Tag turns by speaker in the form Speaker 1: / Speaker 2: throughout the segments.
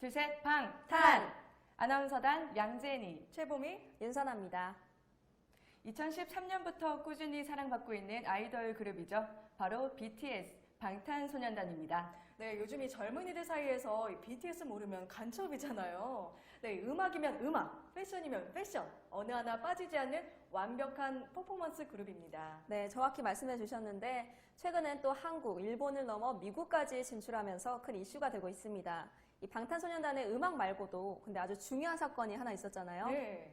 Speaker 1: 둘셋 방탄!
Speaker 2: 탄!
Speaker 1: 아나운서단 양재니,
Speaker 2: 최보미, 윤선아입니다.
Speaker 1: 2013년부터 꾸준히 사랑받고 있는 아이돌 그룹이죠. 바로 BTS, 방탄소년단입니다.
Speaker 2: 네, 요즘 이 젊은이들 사이에서 이 BTS 모르면 간첩이잖아요. 네, 음악이면 음악, 패션이면 패션, 어느 하나 빠지지 않는 완벽한 퍼포먼스 그룹입니다.
Speaker 3: 네, 정확히 말씀해 주셨는데 최근엔 또 한국, 일본을 넘어 미국까지 진출하면서 큰 이슈가 되고 있습니다. 이 방탄소년단의 음악 말고도 근데 아주 중요한 사건이 하나 있었잖아요.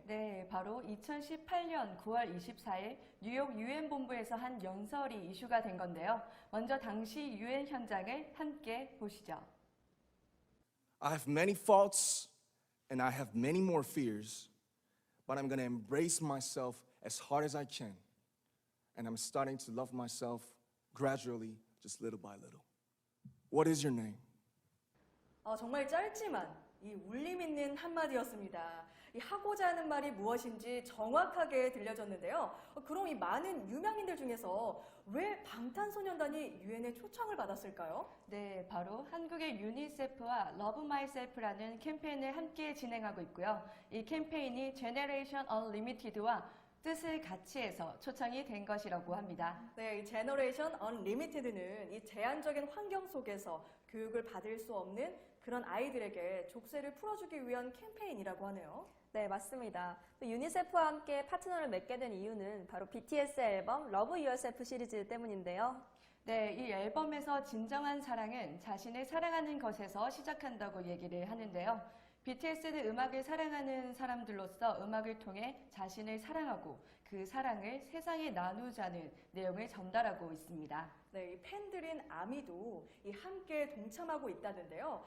Speaker 1: 네, 바로 2018년 9월 24일 뉴욕 유엔 본부에서 한 연설이 이슈가 된 건데요. 먼저 당시 유엔 현장을 함께 보시죠.
Speaker 4: I have many faults and I have many more fears, but I'm going to embrace myself as hard as I can. And I'm starting to love myself gradually, just little by little. What is your name?
Speaker 2: 정말 짧지만 이 울림 있는 한마디였습니다. 이 하고자 하는 말이 무엇인지 정확하게 들려졌는데요. 그럼 이 많은 유명인들 중에서 왜 방탄소년단이 유엔의 초청을 받았을까요?
Speaker 1: 네, 바로 한국의 유니세프와 러브 마이셀프라는 캠페인을 함께 진행하고 있고요. 이 캠페인이 제너레이션 언리미티드와 뜻을 같이 해서 초청이 된 것이라고 합니다.
Speaker 2: 네, 이 제너레이션 언리미티드는 이 제한적인 환경 속에서 교육을 받을 수 없는 그런 아이들에게 족쇄를 풀어주기 위한 캠페인이라고 하네요.
Speaker 3: 네, 맞습니다. 또 유니세프와 함께 파트너를 맺게 된 이유는 바로 BTS 앨범 Love Yourself 시리즈 때문인데요.
Speaker 1: 네, 이 앨범에서 진정한 사랑은 자신을 사랑하는 것에서 시작한다고 얘기를 하는데요. BTS는 음악을 사랑하는 사람들로서 음악을 통해 자신을 사랑하고 그 사랑을 세상에 나누자는 내용을 전달하고 있습니다.
Speaker 2: 네, 이 팬들인 아미도 이 함께 동참하고 있다는데요.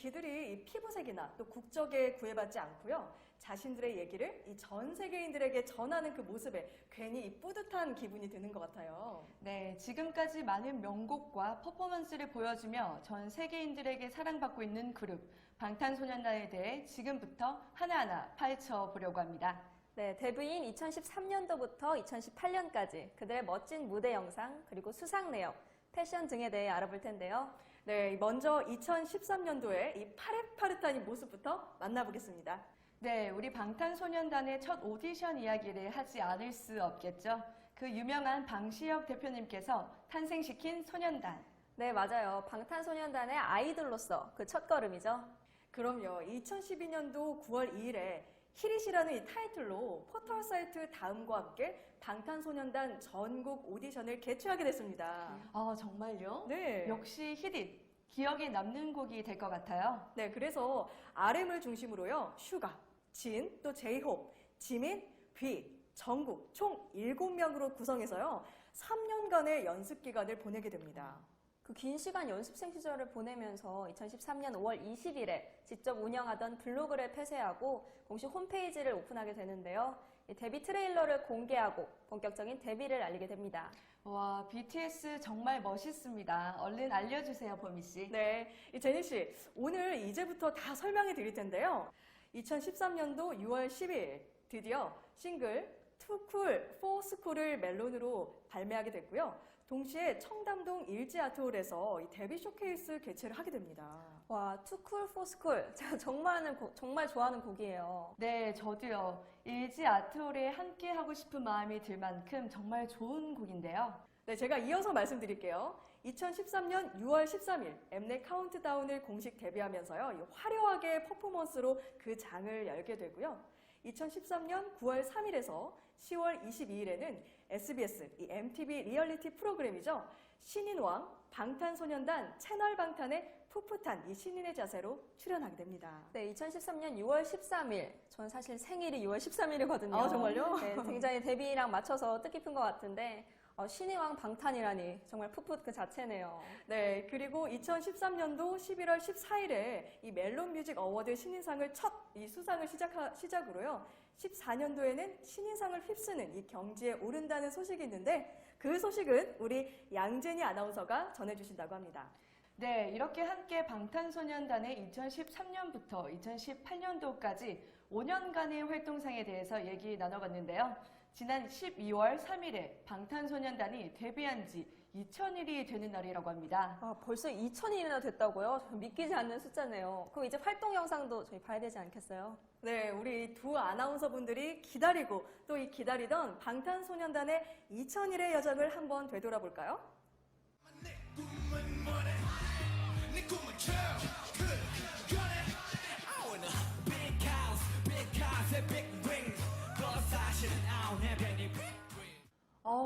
Speaker 2: 그들이 이 피부색이나 또 국적에 구애받지 않고요. 자신들의 얘기를 이 전 세계인들에게 전하는 그 모습에 괜히 이 뿌듯한 기분이 드는 것 같아요.
Speaker 1: 네, 지금까지 많은 명곡과 퍼포먼스를 보여주며 전 세계인들에게 사랑받고 있는 그룹 방탄소년단에 대해 지금부터 하나하나 파헤쳐 보려고 합니다.
Speaker 3: 네, 데뷔인 2013년도부터 2018년까지 그들의 멋진 무대 영상, 그리고 수상 내역, 패션 등에 대해 알아볼 텐데요.
Speaker 2: 네, 먼저 2013년도에 이 파릇파릇한 이 모습부터 만나보겠습니다.
Speaker 1: 네, 우리 방탄소년단의 첫 오디션 이야기를 하지 않을 수 없겠죠. 그 유명한 방시혁 대표님께서 탄생시킨 소년단.
Speaker 3: 네, 맞아요. 방탄소년단의 아이돌로서 그 첫걸음이죠.
Speaker 2: 그럼요. 2012년도 9월 2일에 히릿이라는 이 타이틀로 포털 사이트 다음과 함께 방탄소년단 전국 오디션을 개최하게 됐습니다.
Speaker 1: 아, 정말요?
Speaker 2: 네.
Speaker 1: 역시 히릿. 기억에 남는 곡이 될 것 같아요.
Speaker 2: 네, 그래서 RM을 중심으로요. 슈가, 진, 또 제이홉, 지민, 뷔, 정국 총 7명으로 구성해서요. 3년간의 연습 기간을 보내게 됩니다.
Speaker 3: 그 긴 시간 연습생 시절을 보내면서 2013년 5월 20일에 직접 운영하던 블로그를 폐쇄하고 공식 홈페이지를 오픈하게 되는데요. 데뷔 트레일러를 공개하고 본격적인 데뷔를 알리게 됩니다.
Speaker 1: 와, BTS 정말 멋있습니다. 얼른 알려주세요, 보미 씨.
Speaker 2: 네, 제니 씨, 오늘 이제부터 다 설명해 드릴 텐데요. 2013년도 6월 10일 드디어 싱글 Too Cool for School을 멜론으로 발매하게 됐고요. 동시에 청담동 일지 아트홀에서 이 데뷔 쇼케이스 개최를 하게 됩니다.
Speaker 3: 와, Too Cool for School. 제가 정말 좋아하는 곡이에요.
Speaker 1: 네, 저도요. 일지 아트홀에 함께 하고 싶은 마음이 들 만큼 정말 좋은 곡인데요.
Speaker 2: 네, 제가 이어서 말씀드릴게요. 2013년 6월 13일 엠넷 카운트다운을 공식 데뷔하면서요. 이 화려하게 퍼포먼스로 그 장을 열게 되고요. 2013년 9월 3일에서 10월 22일에는 SBS, 이 MTV 리얼리티 프로그램이죠. 신인왕, 방탄소년단, 채널 방탄의 풋풋한 이 신인의 자세로 출연하게 됩니다.
Speaker 3: 네, 2013년 6월 13일. 전 사실 생일이 6월 13일이거든요.
Speaker 2: 아, 정말요?
Speaker 3: 네, 굉장히 데뷔랑 맞춰서 뜻깊은 것 같은데 신인왕 방탄이라니 정말 풋풋 그 자체네요.
Speaker 2: 네, 그리고 2013년도 11월 14일에 이 멜론 뮤직 어워드 신인상을 이 수상을 시작으로요. 14년도에는 신인상을 휩쓰는 이 경지에 오른다는 소식이 있는데 그 소식은 우리 양재니 아나운서가 전해주신다고 합니다.
Speaker 1: 네, 이렇게 함께 방탄소년단의 2013년부터 2018년도까지 5년간의 활동상에 대해서 얘기 나눠봤는데요. 지난 12월 3일에 방탄소년단이 데뷔한 지 2000일이 되는 날이라고 합니다.
Speaker 3: 아, 벌써 2,000일이나 됐다고요? 믿기지 않는 숫자네요. 그럼 이제 활동 영상도 저희 봐야 되지 않겠어요?
Speaker 2: 네, 우리 두 아나운서분들이 기다리고 또 이 기다리던 방탄소년단의 2000일의 여정을 한번 되돌아볼까요?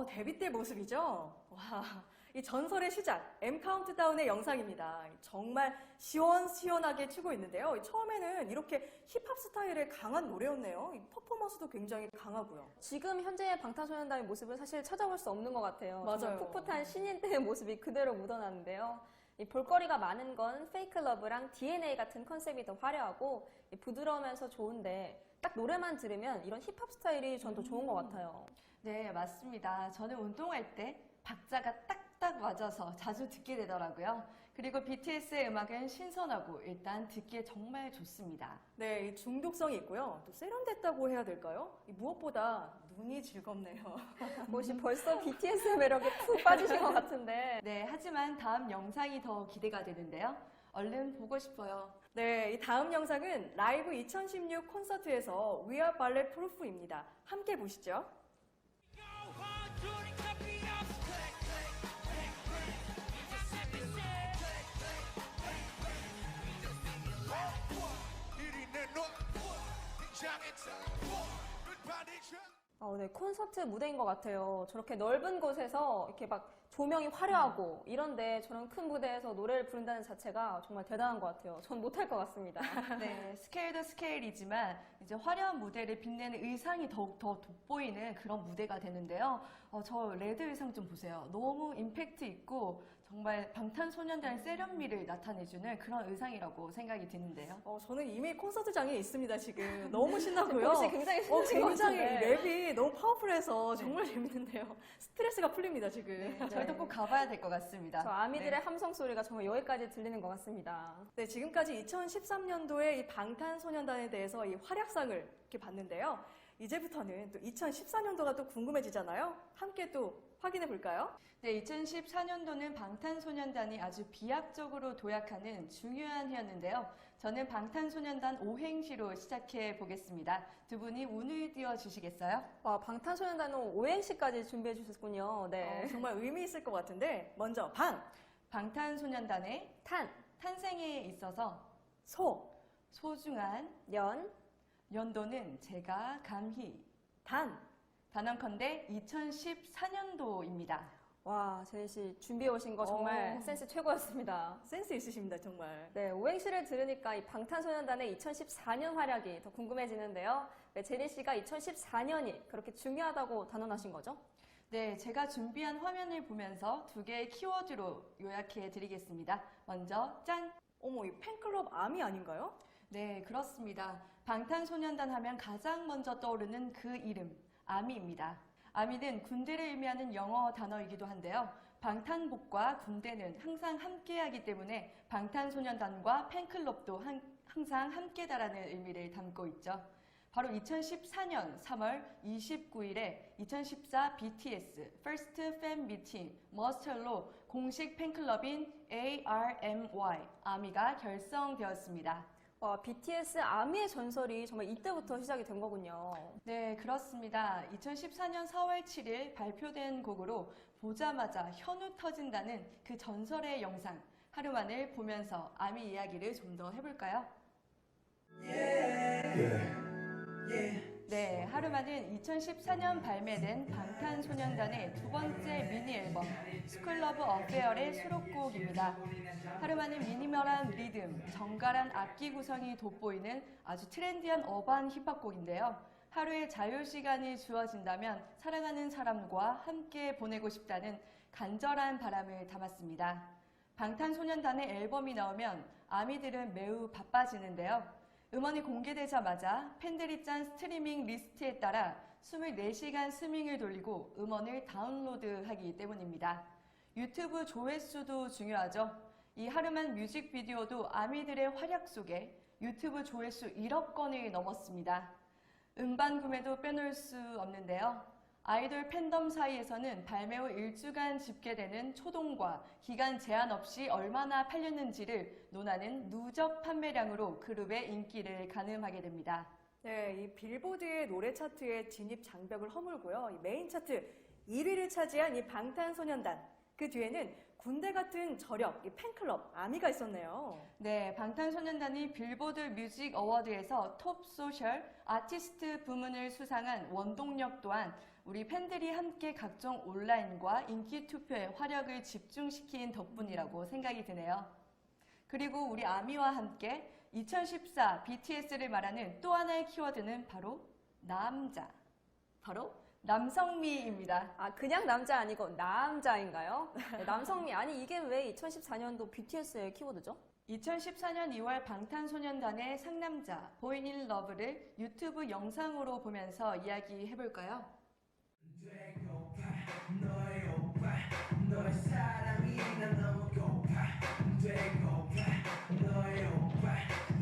Speaker 2: 데뷔 때 모습이죠? 와, 이 전설의 시작, M 카운트다운의 영상입니다. 정말 시원시원하게 추고 있는데요. 처음에는 이렇게 힙합 스타일의 강한 노래였네요. 이 퍼포먼스도 굉장히 강하고요.
Speaker 3: 지금 현재의 방탄소년단의 모습을 사실 찾아볼 수 없는 것 같아요.
Speaker 2: 맞아요.
Speaker 3: 정말 풋풋한 신인 때의 모습이 그대로 묻어나는데요. 이 볼거리가 많은 건 페이크 러브랑 DNA 같은 컨셉이 더 화려하고 이 부드러우면서 좋은데 딱 노래만 들으면 이런 힙합 스타일이 전 더 좋은 것 같아요.
Speaker 1: 네, 맞습니다. 저는 운동할 때 박자가 딱딱 맞아서 자주 듣게 되더라고요. 그리고 BTS의 음악은 신선하고 일단 듣기에 정말 좋습니다.
Speaker 2: 네, 이 중독성이 있고요. 또 세련됐다고 해야 될까요? 이 무엇보다 눈이 즐겁네요.
Speaker 3: 혹시 벌써 BTS의 매력에 푹 빠지신 것 같은데.
Speaker 1: 네, 하지만 다음 영상이 더 기대가 되는데요. 얼른 보고 싶어요.
Speaker 2: 네, 이 다음 영상은 라이브 2016 콘서트에서 We Are Ballet Proof입니다. 함께 보시죠.
Speaker 3: 네, 콘서트 무대인 것 같아요. 저렇게 넓은 곳에서 이렇게 막 조명이 화려하고 이런데 저런 큰 무대에서 노래를 부른다는 자체가 정말 대단한 것 같아요. 전 못할 것 같습니다.
Speaker 1: 네, 스케일도 스케일이지만 이제 화려한 무대를 빛내는 의상이 더욱 더 돋보이는 그런 무대가 되는데요. 저 레드 의상 좀 보세요. 너무 임팩트 있고 정말 방탄소년단의 세련미를 나타내주는 그런 의상이라고 생각이 드는데요.
Speaker 2: 저는 이미 콘서트장에 있습니다, 지금. 너무 신나고요.
Speaker 3: 혹시 굉장히 신나신 것
Speaker 2: 굉장히
Speaker 3: 같은데.
Speaker 2: 랩이 너무 파워풀해서 정말 재밌는데요. 스트레스가 풀립니다, 지금.
Speaker 1: 저희도 꼭 가봐야 될 것 같습니다.
Speaker 3: 저 아미들의 함성 소리가 정말 여기까지 들리는 것 같습니다.
Speaker 2: 네, 지금까지 2013년도에 이 방탄소년단에 대해서 이 활약상을 이렇게 봤는데요. 이제부터는 또 2014년도가 또 궁금해지잖아요. 함께 또 확인해 볼까요?
Speaker 1: 네, 2014년도는 방탄소년단이 아주 비약적으로 도약하는 중요한 해였는데요. 저는 방탄소년단 오행시로 시작해 보겠습니다. 두 분이 운을 띄워 주시겠어요?
Speaker 3: 와, 방탄소년단은 오행시까지 준비해 주셨군요. 네.
Speaker 2: 정말 의미 있을 것 같은데 먼저
Speaker 1: 방탄소년단의 탄생에 있어서 소중한 연도는 제가 감히 단언컨대 2014년도입니다.
Speaker 3: 와, 제니 씨 준비해 오신 거 정말 센스 최고였습니다.
Speaker 2: 센스 있으십니다, 정말.
Speaker 3: 네, 오행시를 들으니까 이 방탄소년단의 2014년 활약이 더 궁금해지는데요. 네, 제니 씨가 2014년이 그렇게 중요하다고 단언하신 거죠?
Speaker 1: 네, 제가 준비한 화면을 보면서 두 개의 키워드로 요약해 드리겠습니다. 먼저 짠!
Speaker 2: 어머, 이 팬클럽 아미 아닌가요?
Speaker 1: 네, 그렇습니다. 방탄소년단 하면 가장 먼저 떠오르는 그 이름, 아미입니다. 아미는 군대를 의미하는 영어 단어이기도 한데요. 방탄복과 군대는 항상 함께하기 때문에 방탄소년단과 팬클럽도 항상 함께다라는 의미를 담고 있죠. 바로 2014년 3월 29일에 2014 BTS First Fan Meeting 머스터로 공식 팬클럽인 ARMY, 아미가 결성되었습니다.
Speaker 3: 와, BTS 아미의 전설이 정말 이때부터 시작이 된 거군요.
Speaker 1: 네, 그렇습니다. 2014년 4월 7일 발표된 곡으로 보자마자 현우 터진다는 그 전설의 영상, 하루만을 보면서 아미 이야기를 좀 더 해볼까요? 네, 하루만은 2014년 발매된 방탄소년단의 두 번째 미니 앨범 스쿨러브 어페어의 수록곡입니다. 하루만은 미니멀한 리듬, 정갈한 악기 구성이 돋보이는 아주 트렌디한 어반 힙합곡인데요. 하루의 자유 시간이 주어진다면 사랑하는 사람과 함께 보내고 싶다는 간절한 바람을 담았습니다. 방탄소년단의 앨범이 나오면 아미들은 매우 바빠지는데요. 음원이 공개되자마자 팬들이 짠 스트리밍 리스트에 따라 24시간 스밍을 돌리고 음원을 다운로드하기 때문입니다. 유튜브 조회수도 중요하죠. 이 하루만 뮤직비디오도 아미들의 활약 속에 유튜브 조회수 1억 건을 넘었습니다. 음반 구매도 빼놓을 수 없는데요. 아이돌 팬덤 사이에서는 발매 후 일주간 집계되는 초동과 기간 제한 없이 얼마나 팔렸는지를 논하는 누적 판매량으로 그룹의 인기를 가늠하게 됩니다.
Speaker 2: 네, 이 빌보드의 노래 차트의 진입 장벽을 허물고요. 이 메인 차트 1위를 차지한 이 방탄소년단. 그 뒤에는 군대 같은 저력, 이 팬클럽, 아미가 있었네요.
Speaker 1: 네, 방탄소년단이 빌보드 뮤직 어워드에서 톱 소셜 아티스트 부문을 수상한 원동력 또한 우리 팬들이 함께 각종 온라인과 인기 투표에 화력을 집중시킨 덕분이라고 생각이 드네요. 그리고 우리 아미와 함께 2014 BTS를 말하는 또 하나의 키워드는 바로 남자, 바로 남성미입니다.
Speaker 3: 아, 그냥 남자 아니고 남자인가요? 네, 남성미. 아니, 이게 왜 2014년도 BTS의 키워드죠?
Speaker 1: 2014년 2월 방탄소년단의 상남자 보인 인 러브를 유튜브 영상으로 보면서 이야기해볼까요?
Speaker 5: 되고파 너의 오빠 너의 사랑이 난 너무 고파 되고파 너의 오빠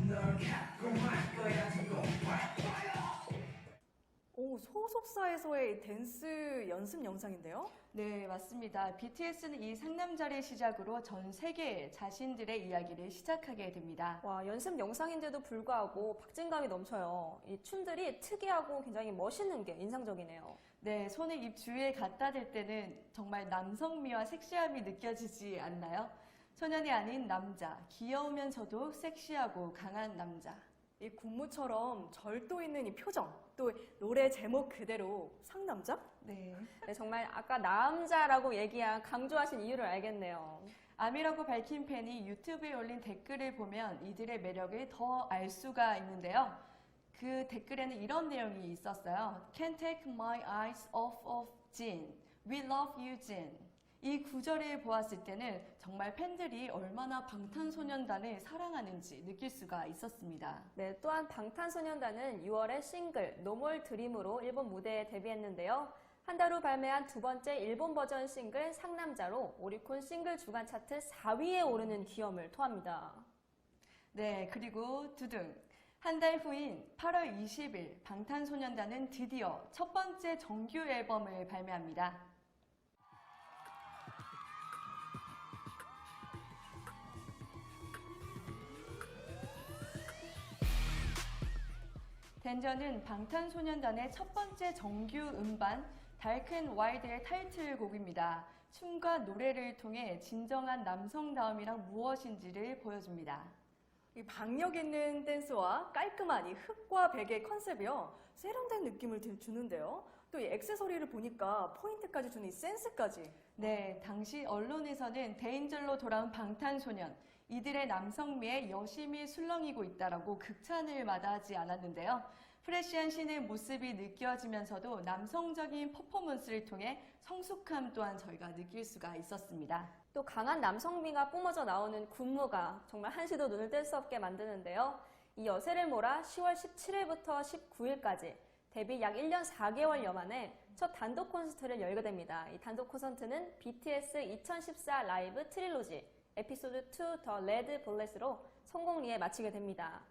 Speaker 5: 널 갖고 말 거야 되고파
Speaker 2: 오, 소속사에서의 댄스 연습 영상인데요.
Speaker 1: 네, 맞습니다. BTS는 이 상남자를 시작으로 전 세계에 자신들의 이야기를 시작하게 됩니다.
Speaker 3: 와, 연습 영상인데도 불구하고 박진감이 넘쳐요. 이 춤들이 특이하고 굉장히 멋있는 게 인상적이네요.
Speaker 1: 네, 손을 입 주위에 갖다 댈 때는 정말 남성미와 섹시함이 느껴지지 않나요? 소년이 아닌 남자, 귀여우면서도 섹시하고 강한 남자.
Speaker 2: 이 군무처럼 절도 있는 이 표정, 또 노래 제목 그대로 상남자?
Speaker 1: 네.
Speaker 3: 네, 정말 아까 남자라고 강조하신 이유를 알겠네요.
Speaker 1: 아미라고 밝힌 팬이 유튜브에 올린 댓글을 보면 이들의 매력을 더 알 수가 있는데요. 그 댓글에는 이런 내용이 있었어요. Can't take my eyes off of Jin. We love you, Jin. 이 구절을 보았을 때는 정말 팬들이 얼마나 방탄소년단을 사랑하는지 느낄 수가 있었습니다.
Speaker 3: 네, 또한 방탄소년단은 6월에 싱글 No More Dream으로 일본 무대에 데뷔했는데요. 한 달 후 발매한 두 번째 일본 버전 싱글 상남자로 오리콘 싱글 주간 차트 4위에 오르는 귀염을 토합니다.
Speaker 1: 네, 그리고 두둥. 한 달 후인 8월 20일 방탄소년단은 드디어 첫 번째 정규 앨범을 발매합니다. 댄저는 방탄소년단의 첫 번째 정규 음반 다크 앤 와일드의 타이틀곡입니다. 춤과 노래를 통해 진정한 남성다움이란 무엇인지를 보여줍니다.
Speaker 2: 이 박력 있는 댄스와 깔끔한 이 흑과 백의 컨셉이요. 세련된 느낌을 주는데요. 또 이 액세서리를 보니까 포인트까지 주는 이 센스까지.
Speaker 1: 네, 당시 언론에서는 대인절로 돌아온 방탄소년, 이들의 남성미에 여심이 술렁이고 있다라고 극찬을 마다하지 않았는데요. 프레시한 신의 모습이 느껴지면서도 남성적인 퍼포먼스를 통해 성숙함 또한 저희가 느낄 수가 있었습니다.
Speaker 3: 또 강한 남성미가 뿜어져 나오는 군무가 정말 한시도 눈을 뗄 수 없게 만드는데요. 이 여세를 몰아 10월 17일부터 19일까지 데뷔 약 1년 4개월여 만에 첫 단독 콘서트를 열게 됩니다. 이 단독 콘서트는 BTS 2014 라이브 트릴로지 에피소드 2 더 레드 블렛으로 성공리에 마치게 됩니다.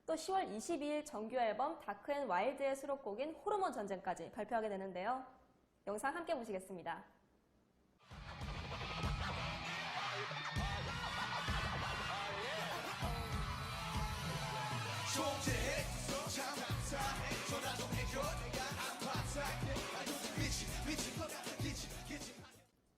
Speaker 3: 또 10월 22일 정규 앨범 다크 앤 와일드의 수록곡인 호르몬 전쟁까지 발표하게 되는데요. 영상 함께 보시겠습니다.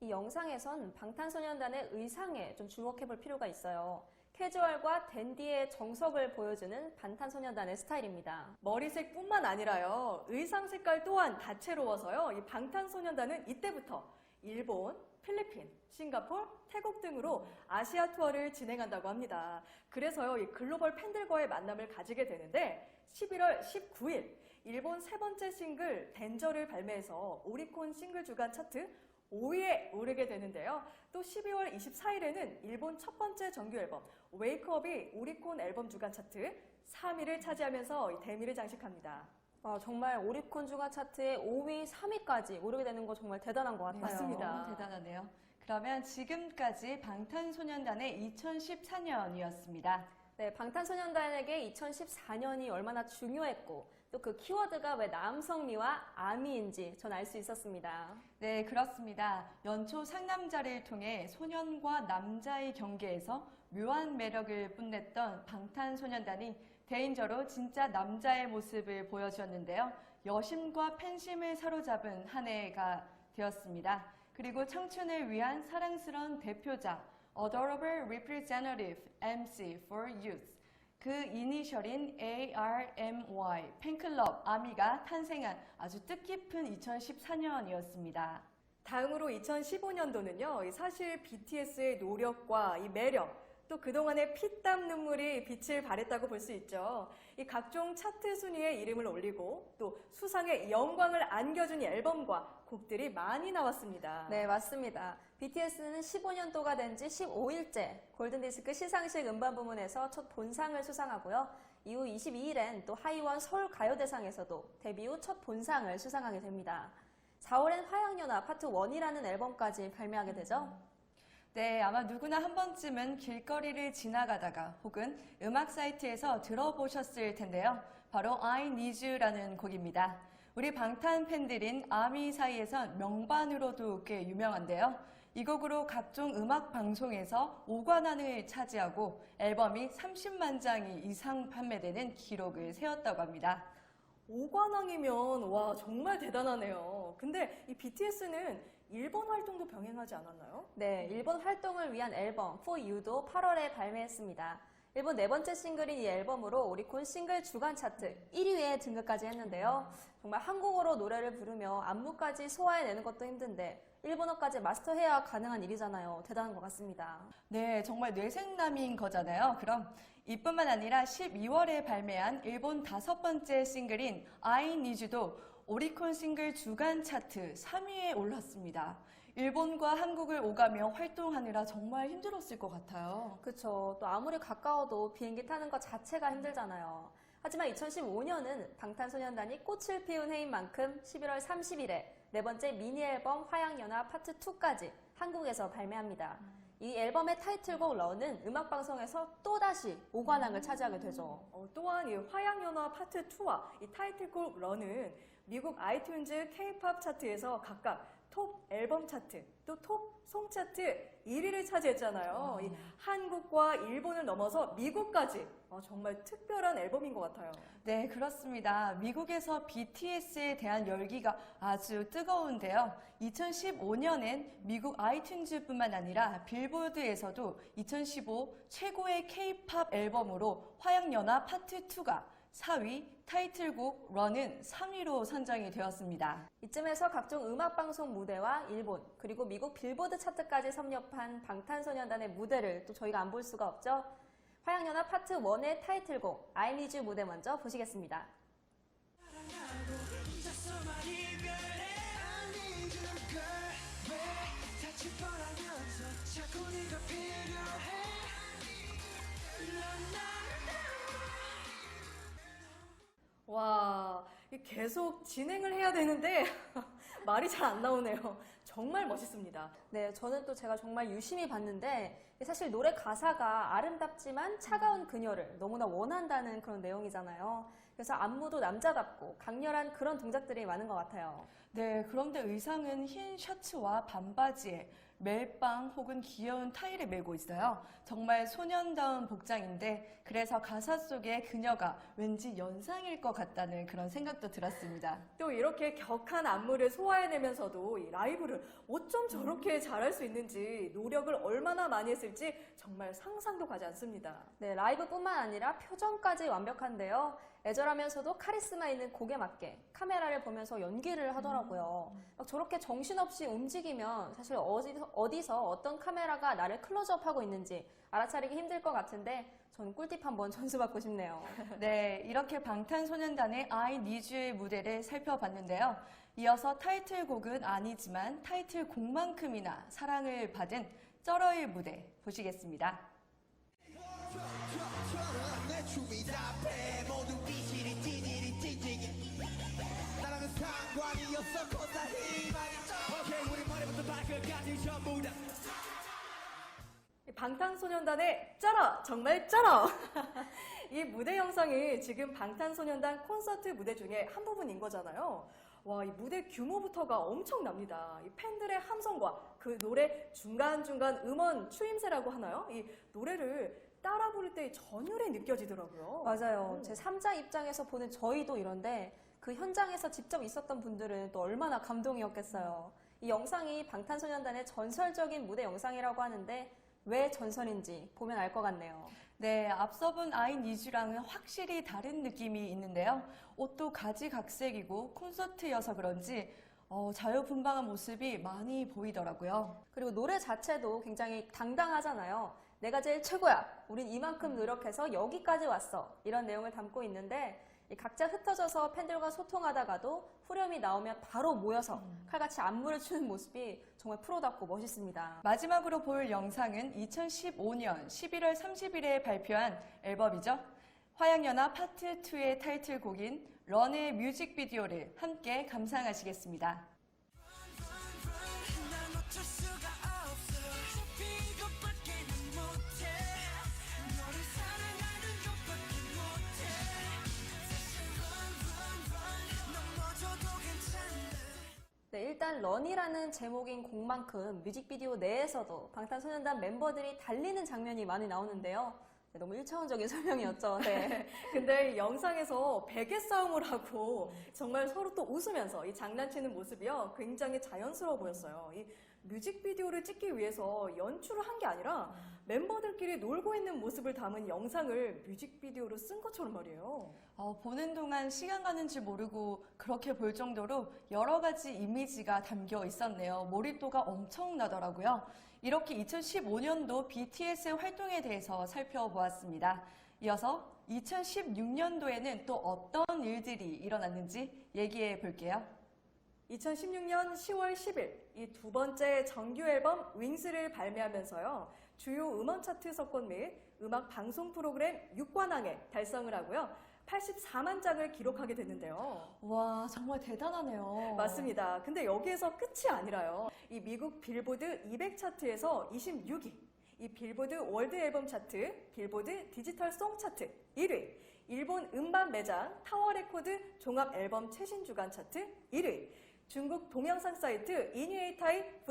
Speaker 3: 이 영상에선 방탄소년단의 의상에 좀 주목해볼 필요가 있어요. 캐주얼과 댄디의 정석을 보여주는 방탄소년단의 스타일입니다.
Speaker 2: 머리색뿐만 아니라요. 의상 색깔 또한 다채로워서요. 이 방탄소년단은 이때부터 일본, 필리핀, 싱가포르, 태국 등으로 아시아 투어를 진행한다고 합니다. 그래서요, 이 글로벌 팬들과의 만남을 가지게 되는데 11월 19일 일본 세 번째 싱글 댄저를 발매해서 오리콘 싱글 주간 차트 5위에 오르게 되는데요. 또 12월 24일에는 일본 첫 번째 정규 앨범 웨이크업이 오리콘 앨범 주간 차트 3위를 차지하면서 대미를 장식합니다.
Speaker 3: 와, 정말 오리콘 주간 차트에 5위, 3위까지 오르게 되는 거 정말 대단한 것 같아요.
Speaker 2: 맞습니다.
Speaker 1: 너무 대단하네요. 그러면 지금까지 방탄소년단의 2014년이었습니다.
Speaker 3: 네, 방탄소년단에게 2014년이 얼마나 중요했고 또 그 키워드가 왜 남성미와 아미인지 전 알 수 있었습니다.
Speaker 1: 네, 그렇습니다. 연초 상남자를 통해 소년과 남자의 경계에서 묘한 매력을 뽐냈던 방탄소년단이 대인저로 진짜 남자의 모습을 보여주었는데요. 여심과 팬심을 사로잡은 한 해가 되었습니다. 그리고 청춘을 위한 사랑스러운 대표자 Adorable Representative MC for Youth, 그 이니셜인 ARMY 팬클럽 아미가 탄생한 아주 뜻깊은 2014년이었습니다.
Speaker 2: 다음으로 2015년도는요, 사실 BTS의 노력과 이 매력, 또 그동안의 피땀 눈물이 빛을 발했다고 볼 수 있죠. 이 각종 차트 순위에 이름을 올리고 또 수상의 영광을 안겨준 이 앨범과 곡들이 많이 나왔습니다.
Speaker 3: 네, 맞습니다. BTS는 15년도가 된 지 15일째 골든디스크 시상식 음반 부문에서 첫 본상을 수상하고요. 이후 22일엔 또 하이원 서울가요대상에서도 데뷔 후 첫 본상을 수상하게 됩니다. 4월엔 화양연화 파트 1이라는 앨범까지 발매하게 되죠.
Speaker 1: 네, 아마 누구나 한 번쯤은 길거리를 지나가다가 혹은 음악 사이트에서 들어보셨을 텐데요. 바로 I Need You라는 곡입니다. 우리 방탄 팬들인 아미 사이에선 명반으로도 꽤 유명한데요. 이 곡으로 각종 음악 방송에서 5관왕을 차지하고 앨범이 30만 장이 이상 판매되는 기록을 세웠다고 합니다.
Speaker 2: 5관왕이면 와 정말 대단하네요. 근데 이 BTS는 일본 활동도 병행하지 않았나요?
Speaker 3: 네, 일본 활동을 위한 앨범 For You도 8월에 발매했습니다. 일본 네 번째 싱글인 이 앨범으로 오리콘 싱글 주간 차트 1위에 등극까지 했는데요. 정말 한국어로 노래를 부르며 안무까지 소화해내는 것도 힘든데 일본어까지 마스터해야 가능한 일이잖아요. 대단한 것 같습니다.
Speaker 1: 네, 정말 뇌생남인 거잖아요. 그럼 이뿐만 아니라 12월에 발매한 일본 5번째 싱글인 I Need You도 오리콘 싱글 주간 차트 3위에 올랐습니다. 일본과 한국을 오가며 활동하느라 정말 힘들었을 것 같아요.
Speaker 3: 그렇죠. 또 아무리 가까워도 비행기 타는 것 자체가 힘들잖아요. 하지만 2015년은 방탄소년단이 꽃을 피운 해인 만큼 11월 30일에 네 번째 미니 앨범 화양연화 파트 2까지 한국에서 발매합니다. 이 앨범의 타이틀곡 런은 음악방송에서 또다시 5관왕을 차지하게 되죠.
Speaker 2: 또한 이 화양연화 파트 2와 이 타이틀곡 런은 미국 아이튠즈 K-팝 차트에서 각각 톱 앨범 차트, 또 톱 송 차트 1위를 차지했잖아요. 이 한국과 일본을 넘어서 미국까지 정말 특별한 앨범인 것 같아요.
Speaker 1: 네, 그렇습니다. 미국에서 BTS에 대한 열기가 아주 뜨거운데요. 2015년엔 미국 아이튠즈뿐만 아니라 빌보드에서도 2015 최고의 K-팝 앨범으로 화양연화 파트 2가 4위, 타이틀곡 런은 3위로 선정이 되었습니다.
Speaker 3: 이쯤에서 각종 음악방송 무대와 일본, 그리고 미국 빌보드 차트까지 섭렵한 방탄소년단의 무대를 또 저희가 안 볼 수가 없죠. 화양연화 파트 1의 타이틀곡 I Need You 무대 먼저 보시겠습니다.
Speaker 2: 와, 계속 진행을 해야 되는데 말이 잘 안 나오네요. 정말 멋있습니다.
Speaker 3: 네, 저는 또 제가 정말 유심히 봤는데 사실 노래 가사가 아름답지만 차가운 그녀를 너무나 원한다는 그런 내용이잖아요. 그래서 안무도 남자답고 강렬한 그런 동작들이 많은 것 같아요.
Speaker 1: 네, 그런데 의상은 흰 셔츠와 반바지에 멜빵 혹은 귀여운 타이를 메고 있어요. 정말 소년다운 복장인데 그래서 가사 속에 그녀가 왠지 연상일 것 같다는 그런 생각도 들었습니다.
Speaker 2: 또 이렇게 격한 안무를 소화해내면서도 이 라이브를 어쩜 저렇게 잘할 수 있는지 노력을 얼마나 많이 했을지 정말 상상도 가지 않습니다.
Speaker 3: 네, 라이브뿐만 아니라 표정까지 완벽한데요. 애절하면서도 카리스마 있는 곡에 맞게 카메라를 보면서 연기를 하더라고요. 막 저렇게 정신없이 움직이면 사실 어디서 어떤 카메라가 나를 클로즈업하고 있는지 알아차리기 힘들 것 같은데 저는 꿀팁 한번 전수받고 싶네요.
Speaker 1: 네, 이렇게 방탄소년단의 I Need You의 무대를 살펴봤는데요. 이어서 타이틀곡은 아니지만 타이틀곡만큼이나 사랑을 받은 쩌러의 무대 보시겠습니다.
Speaker 6: 내 춤이 답해 모든 비실이 찌질이 찌질이 나랑은 상관이 없어 거다 희망이 오케이 우리 머리부터 발끝까지 전부 다
Speaker 2: 방탄소년단의 쩔어! 정말 쩔어! 이 무대 영상이 지금 방탄소년단 콘서트 무대 중에 한 부분인 거잖아요. 와, 이 무대 규모부터가 엄청납니다. 이 팬들의 함성과 그 노래 중간중간 음원 추임새라고 하나요? 이 노래를 따라 부를 때 전율이 느껴지더라고요.
Speaker 3: 맞아요. 제 3자 입장에서 보는 저희도 이런데 그 현장에서 직접 있었던 분들은 또 얼마나 감동이었겠어요. 이 영상이 방탄소년단의 전설적인 무대 영상이라고 하는데 왜 전설인지 보면 알 것 같네요.
Speaker 1: 네, 앞서 본 I Need You랑은 확실히 다른 느낌이 있는데요. 옷도 가지각색이고 콘서트여서 그런지 자유분방한 모습이 많이 보이더라고요.
Speaker 3: 그리고 노래 자체도 굉장히 당당하잖아요. 내가 제일 최고야. 우린 이만큼 노력해서 여기까지 왔어. 이런 내용을 담고 있는데 이 각자 흩어져서 팬들과 소통하다가도 후렴이 나오면 바로 모여서 칼같이 안무를 추는 모습이 정말 프로답고 멋있습니다.
Speaker 1: 마지막으로 볼 영상은 2015년 11월 30일에 발표한 앨범이죠. 화양연화 파트 2의 타이틀곡인 런의 뮤직비디오를 함께 감상하시겠습니다.
Speaker 6: 난 어쩔 수가 없어 이것밖에는 못해 너를 사랑하는 것밖에 못해 사실 run 넘어져도 괜찮아.
Speaker 3: 네, 일단 런이라는 제목인 곡만큼 뮤직비디오 내에서도 방탄소년단 멤버들이 달리는 장면이 많이 나오는데요. 네, 너무 1차원적인 설명이었죠. 네.
Speaker 2: 근데 이 영상에서 베개 싸움을 하고 정말 서로 또 웃으면서 이 장난치는 모습이요. 굉장히 자연스러워 보였어요. 이 뮤직비디오를 찍기 위해서 연출을 한 게 아니라 멤버들끼리 놀고 있는 모습을 담은 영상을 뮤직비디오로 쓴 것처럼 말이에요.
Speaker 1: 보는 동안 시간 가는 줄 모르고 그렇게 볼 정도로 여러 가지 이미지가 담겨 있었네요. 몰입도가 엄청나더라고요. 이렇게 2015년도 BTS의 활동에 대해서 살펴보았습니다. 이어서 2016년도에는 또 어떤 일들이 일어났는지 얘기해 볼게요.
Speaker 2: 2016년 10월 10일 이 두 번째 정규 앨범 윙스를 발매하면서요. 주요 음원 차트 석권 및 음악 방송 프로그램 6관왕에 달성을 하고요. 84만 장을 기록하게 됐는데요.
Speaker 1: 와, 정말 대단하네요.
Speaker 2: 맞습니다. 근데 여기에서 끝이 아니라요. 이 미국 빌보드 200 차트에서 26위, 이 빌보드 월드 앨범 차트, 빌보드 디지털 송 차트 1위, 일본 음반 매장 타워 레코드 종합 앨범 최신 주간 차트 1위, 중국 동영상 사이트 이니에이타이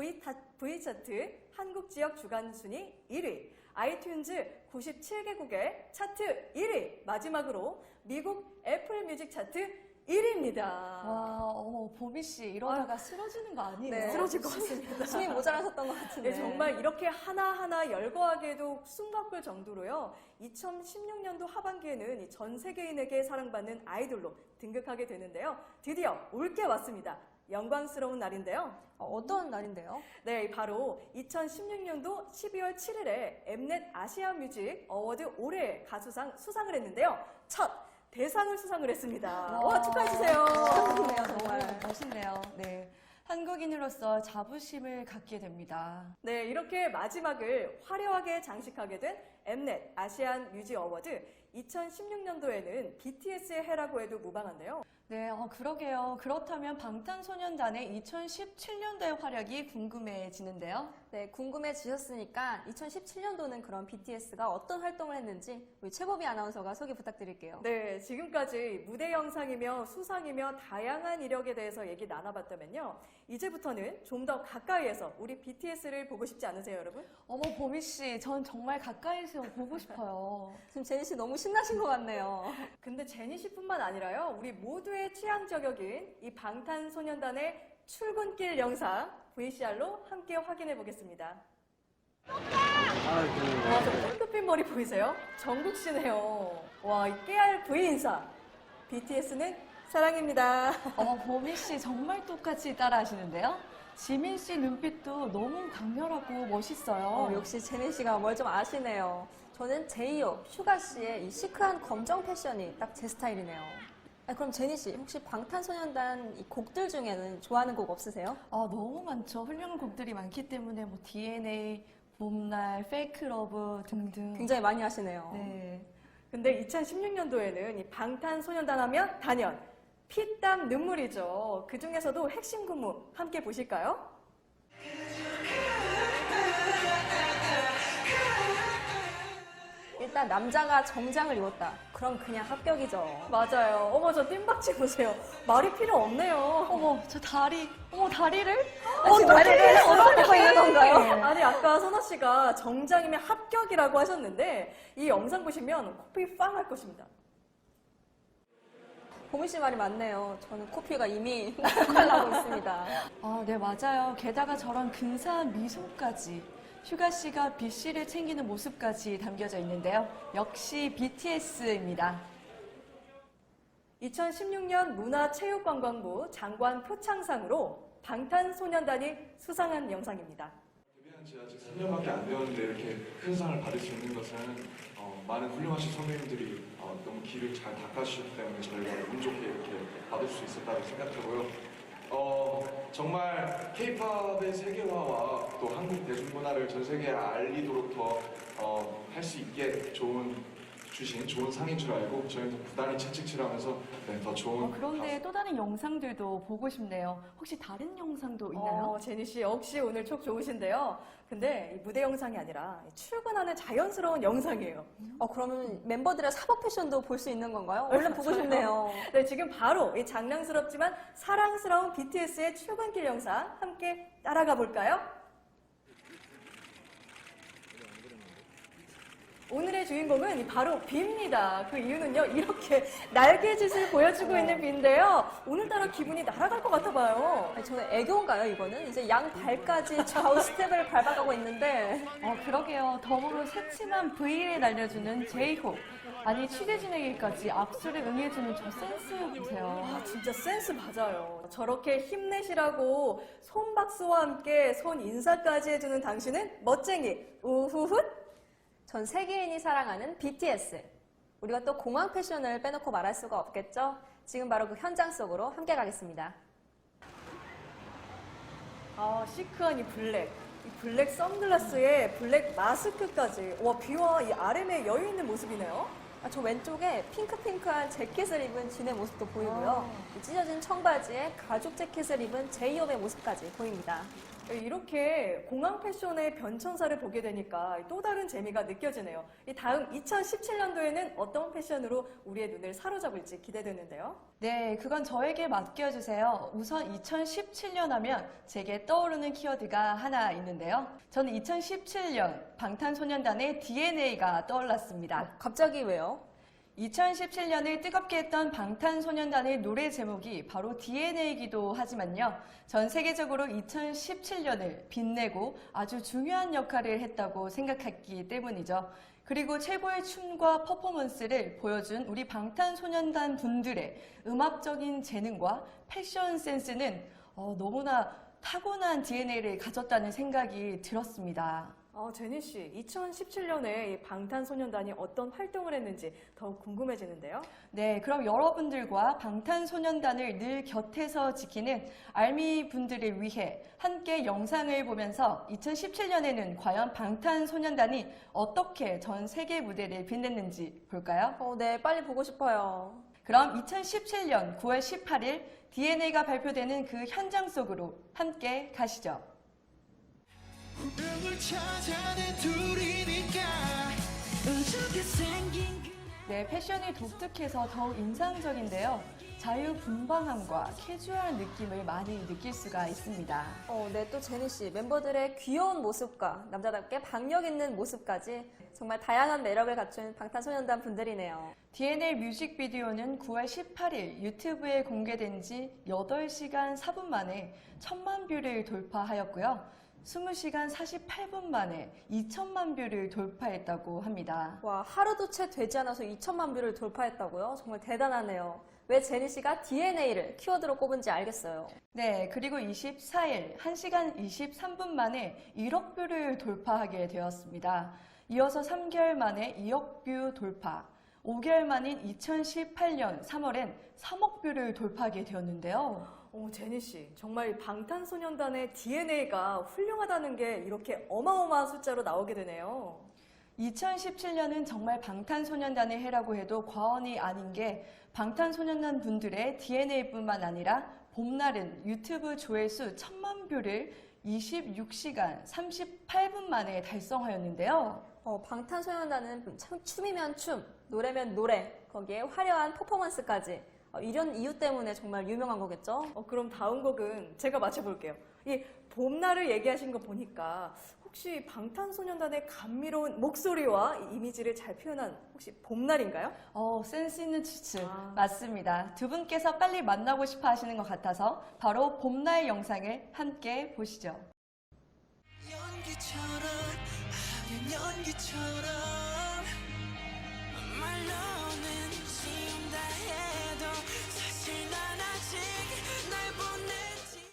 Speaker 2: V 차트 한국 지역 주간 순위 1위, 아이튠즈 97개국의 차트 1위, 마지막으로 미국 애플 뮤직 차트 1위입니다.
Speaker 1: 와, 보미 씨 이러다가 쓰러지는 거 아니에요?
Speaker 3: 네.
Speaker 2: 쓰러질 것 같습니다.
Speaker 3: 숨이 모자라셨던 것 같은데.
Speaker 2: 네, 정말 이렇게 하나하나 열거하게도 숨바쁠 정도로요. 2016년도 하반기에는 전 세계인에게 사랑받는 아이돌로 등극하게 되는데요. 드디어 올게 왔습니다. 영광스러운 날인데요.
Speaker 3: 어떤 날인데요?
Speaker 2: 네, 바로 2016년도 12월 7일에 엠넷 아시아 뮤직 어워드 올해 가수상 수상을 했는데요. 첫 대상을 수상을 했습니다. 와, 축하해주세요.
Speaker 3: 축하드리네요, 정말.
Speaker 1: 멋있네요. 네. 한국인으로서 자부심을 갖게 됩니다.
Speaker 2: 네, 이렇게 마지막을 화려하게 장식하게 된 엠넷 아시안 뮤직 어워드 2016년도에는 BTS의 해라고 해도 무방한데요.
Speaker 1: 네, 그러게요. 그렇다면 방탄소년단의 2017년도의 활약이 궁금해지는데요.
Speaker 3: 네, 궁금해지셨으니까 2017년도는 그럼 BTS가 어떤 활동을 했는지 우리 최보비 아나운서가 소개 부탁드릴게요.
Speaker 2: 네, 지금까지 무대 영상이며 수상이며 다양한 이력에 대해서 얘기 나눠봤다면요. 이제부터는 좀 더 가까이에서 우리 BTS를 보고 싶지 않으세요, 여러분?
Speaker 1: 어머, 보미 씨, 전 정말 가까이서 보고 싶어요.
Speaker 3: 지금 제니 씨 너무 신나신 것 같네요.
Speaker 2: 근데 제니 씨뿐만 아니라요. 우리 모두의 취향 저격인 이 방탄소년단의 출근길 영상 VCR로 함께 확인해 보겠습니다. 와, 저 핑크핀 머리 보이세요? 정국 씨네요. 와, 이 깨알 V 인사. BTS는 사랑입니다.
Speaker 1: 보미 씨 정말 똑같이 따라하시는데요. 지민 씨 눈빛도 너무 강렬하고 멋있어요.
Speaker 3: 역시 제니 씨가 뭘 좀 아시네요. 저는 제이홉, 슈가 씨의 이 시크한 검정 패션이 딱 제 스타일이네요. 그럼 제니 씨, 혹시 방탄소년단 이 곡들 중에는 좋아하는 곡 없으세요?
Speaker 1: 너무 많죠. 훌륭한 곡들이 많기 때문에 뭐 DNA, 봄날, 페이크 러브 등등.
Speaker 3: 굉장히 많이 하시네요.
Speaker 1: 네.
Speaker 2: 근데 2016년도에는 이 방탄소년단 하면 단연 피땀 눈물이죠. 그 중에서도 핵심 군무 함께 보실까요?
Speaker 3: 만약 남자가 정장을 입었다. 그럼 그냥 합격이죠.
Speaker 2: 맞아요. 어머, 저 뜀박지 보세요. 말이 필요 없네요.
Speaker 1: 어머, 저 다리, 어머, 다리를?
Speaker 3: 지금 다리를 쏟아내고 있는 건가요?
Speaker 2: 아니, 아까 선아 씨가 정장이면 합격이라고 하셨는데 이 영상 보시면 코피 빵 할 것입니다.
Speaker 3: 보미 씨 말이 맞네요. 저는 코피가 이미 날아가고 있습니다.
Speaker 1: 아, 네, 맞아요. 게다가 저런 근사한 미소까지. 슈가 씨가 B 씨를 챙기는 모습까지 담겨져 있는데요. 역시 BTS입니다.
Speaker 2: 2016년 문화체육관광부 장관 표창상으로 방탄소년단이 수상한 영상입니다.
Speaker 7: 데뷔한 지 아직 3년밖에 안 되었는데 이렇게 큰 상을 받을 수 있는 것은 많은 훌륭하신 선배님들이 너무 길을 잘 닦아주셨기 때문에 저희가 운 좋게 이렇게 받을 수 있었다고 생각하고요. 정말 K-팝의 세계화와 또 한국 대중문화를 전 세계에 알리도록 더 할 수 있게 주신 좋은 상인 줄 알고 저희도 부단히 채찍질하면서 더 좋은
Speaker 1: 그런데 또 다른 영상들도 보고 싶네요. 혹시 다른 영상도 있나요?
Speaker 2: 제니 씨 역시 오늘 촉 좋으신데요. 근데 이 무대 영상이 아니라 출근하는 자연스러운 영상이에요.
Speaker 3: 그러면 멤버들의 사복 패션도 볼 수 있는 건가요? 얼른 보고 싶네요.
Speaker 2: 네, 지금 바로 이 장난스럽지만 사랑스러운 BTS의 출근길 영상 함께 따라가 볼까요? 오늘의 주인공은 바로 비입니다. 그 이유는요, 이렇게 날개짓을 보여주고 있는 비인데요. 오늘따라 기분이 날아갈 것 같아 봐요.
Speaker 3: 아니, 저는 애교인가요, 이거는? 이제 양 발까지 좌우 스텝을 밟아가고 있는데.
Speaker 1: 그러게요. 덤으로 새침한 V를 날려주는 제이홉. 아니, 취재진에게까지 악수를 응해주는 저 센스 보세요.
Speaker 2: 아, 진짜 센스 맞아요. 저렇게 힘내시라고 손박수와 함께 손 인사까지 해주는 당신은 멋쟁이. 우후훗.
Speaker 3: 전 세계인이 사랑하는 BTS. 우리가 또 공항 패션을 빼놓고 말할 수가 없겠죠? 지금 바로 그 현장 속으로 함께 가겠습니다.
Speaker 2: 아, 시크한 이 블랙 선글라스에 블랙 마스크까지. 와, 비와 이 아름에 여유 있는 모습이네요.
Speaker 3: 저 왼쪽에 핑크핑크한 재킷을 입은 진의 모습도 보이고요. 이 찢어진 청바지에 가죽 재킷을 입은 제이홉의 모습까지 보입니다.
Speaker 2: 이렇게 공항 패션의 변천사를 보게 되니까 또 다른 재미가 느껴지네요. 이 다음 2017년도에는 어떤 패션으로 우리의 눈을 사로잡을지 기대되는데요.
Speaker 1: 네, 그건 저에게 맡겨주세요. 우선 2017년 하면 제게 떠오르는 키워드가 하나 있는데요. 저는 2017년 방탄소년단의 DNA가 떠올랐습니다.
Speaker 3: 갑자기 왜요?
Speaker 1: 2017년을 뜨겁게 했던 방탄소년단의 노래 제목이 바로 DNA이기도 하지만요. 전 세계적으로 2017년을 빛내고 아주 중요한 역할을 했다고 생각했기 때문이죠. 그리고 최고의 춤과 퍼포먼스를 보여준 우리 방탄소년단 분들의 음악적인 재능과 패션 센스는 너무나 타고난 DNA를 가졌다는 생각이 들었습니다.
Speaker 2: 제니 씨, 2017년에 이 방탄소년단이 어떤 활동을 했는지 더욱 궁금해지는데요.
Speaker 1: 네, 그럼 여러분들과 방탄소년단을 늘 곁에서 지키는 알미 분들을 위해 함께 영상을 보면서 2017년에는 과연 방탄소년단이 어떻게 전 세계 무대를 빛냈는지 볼까요?
Speaker 3: 네, 빨리 보고 싶어요.
Speaker 1: 그럼 2017년 9월 18일 DNA가 발표되는 그 현장 속으로 함께 가시죠.
Speaker 6: 운명을 찾아낸 둘이니까 어떻게 생긴
Speaker 1: 네, 패션이 독특해서 더욱 인상적인데요. 자유분방함과 캐주얼한 느낌을 많이 느낄 수가 있습니다.
Speaker 3: 네, 또 제니 씨, 멤버들의 귀여운 모습과 남자답게 박력 있는 모습까지 정말 다양한 매력을 갖춘 방탄소년단 분들이네요.
Speaker 1: DNA 뮤직비디오는 9월 18일 유튜브에 공개된 지 8시간 4분 만에 1000만 뷰를 돌파하였고요. 20시간 48분 만에 2천만 뷰를 돌파했다고 합니다.
Speaker 3: 와, 하루도 채 되지 않아서 2천만 뷰를 돌파했다고요? 정말 대단하네요. 왜 제니 씨가 DNA를 키워드로 꼽은지 알겠어요.
Speaker 1: 네, 그리고 24일 1시간 23분 만에 1억 뷰를 돌파하게 되었습니다. 이어서 3개월 만에 2억 뷰 돌파, 5개월 만인 2018년 3월엔 3억 뷰를 돌파하게 되었는데요.
Speaker 2: 제니 씨, 정말 이 방탄소년단의 DNA가 훌륭하다는 게 이렇게 어마어마한 숫자로 나오게 되네요.
Speaker 1: 2017년은 정말 방탄소년단의 해라고 해도 과언이 아닌 게 방탄소년단 분들의 DNA뿐만 아니라 봄날은 유튜브 조회수 1000만 뷰를 26시간 38분 만에 달성하였는데요.
Speaker 3: 방탄소년단은 춤이면 춤, 노래면 노래, 거기에 화려한 퍼포먼스까지 이런 이유 때문에 정말 유명한 거겠죠?
Speaker 2: 그럼 다음 곡은 제가 맞춰볼게요. 이 봄날을 얘기하신 거 보니까 혹시 방탄소년단의 감미로운 목소리와 이 이미지를 잘 표현한 혹시 봄날인가요?
Speaker 1: 센스 있는 추측.
Speaker 2: 아.
Speaker 1: 맞습니다. 두 분께서 빨리 만나고 싶어 하시는 것 같아서 바로 봄날 영상을 함께 보시죠.
Speaker 6: 연기처럼 하얀 연기처럼 말로는 지운다 해도 사실 난 아직 날 보내지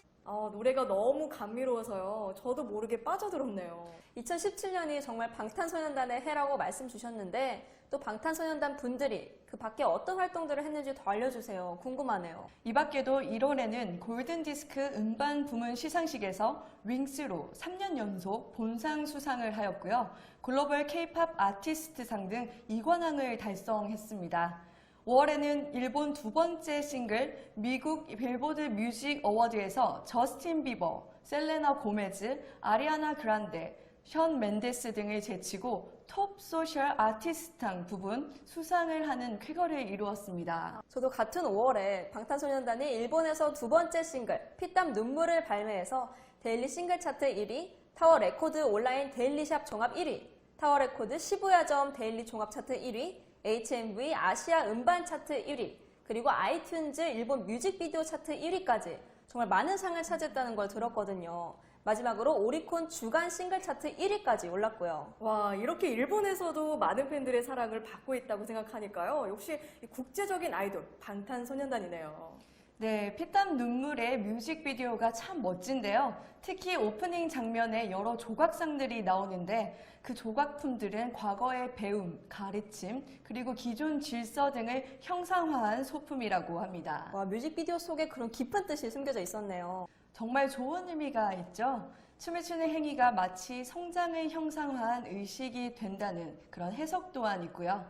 Speaker 2: 노래가 너무 감미로워서요. 저도 모르게 빠져들었네요.
Speaker 3: 2017년이 정말 방탄소년단의 해라고 말씀 주셨는데 또 방탄소년단 분들이 그 밖에 어떤 활동들을 했는지 더 알려주세요. 궁금하네요.
Speaker 1: 이 밖에도 1월에는 골든디스크 음반 부문 시상식에서 윙스로 3년 연속 본상 수상을 하였고요. 글로벌 K-팝 아티스트상 등 2관왕을 달성했습니다. 5월에는 일본 두 번째 싱글 미국 빌보드 뮤직 어워드에서 저스틴 비버, 셀레나 고메즈, 아리아나 그란데, 션 멘데스 등을 제치고 톱 소셜 아티스트상 부분 수상을 하는 쾌거를 이루었습니다.
Speaker 3: 저도 같은 5월에 방탄소년단이 일본에서 두 번째 싱글 피땀 눈물을 발매해서 데일리 싱글 차트 1위, 타워 레코드 온라인 데일리샵 종합 1위, 타워 레코드 시부야점 데일리 종합 차트 1위, HMV 아시아 음반 차트 1위, 그리고 아이튠즈 일본 뮤직비디오 차트 1위까지 정말 많은 상을 차지했다는 걸 들었거든요. 마지막으로 오리콘 주간 싱글 차트 1위까지 올랐고요.
Speaker 2: 와, 이렇게 일본에서도 많은 팬들의 사랑을 받고 있다고 생각하니까요. 역시 이 국제적인 아이돌 방탄소년단이네요.
Speaker 1: 네, 피땀 눈물의 뮤직비디오가 참 멋진데요. 특히 오프닝 장면에 여러 조각상들이 나오는데 그 조각품들은 과거의 배움, 가르침, 그리고 기존 질서 등을 형상화한 소품이라고 합니다.
Speaker 3: 와, 뮤직비디오 속에 그런 깊은 뜻이 숨겨져 있었네요.
Speaker 1: 정말 좋은 의미가 있죠. 춤을 추는 행위가 마치 성장을 형상화한 의식이 된다는 그런 해석 또한 있고요.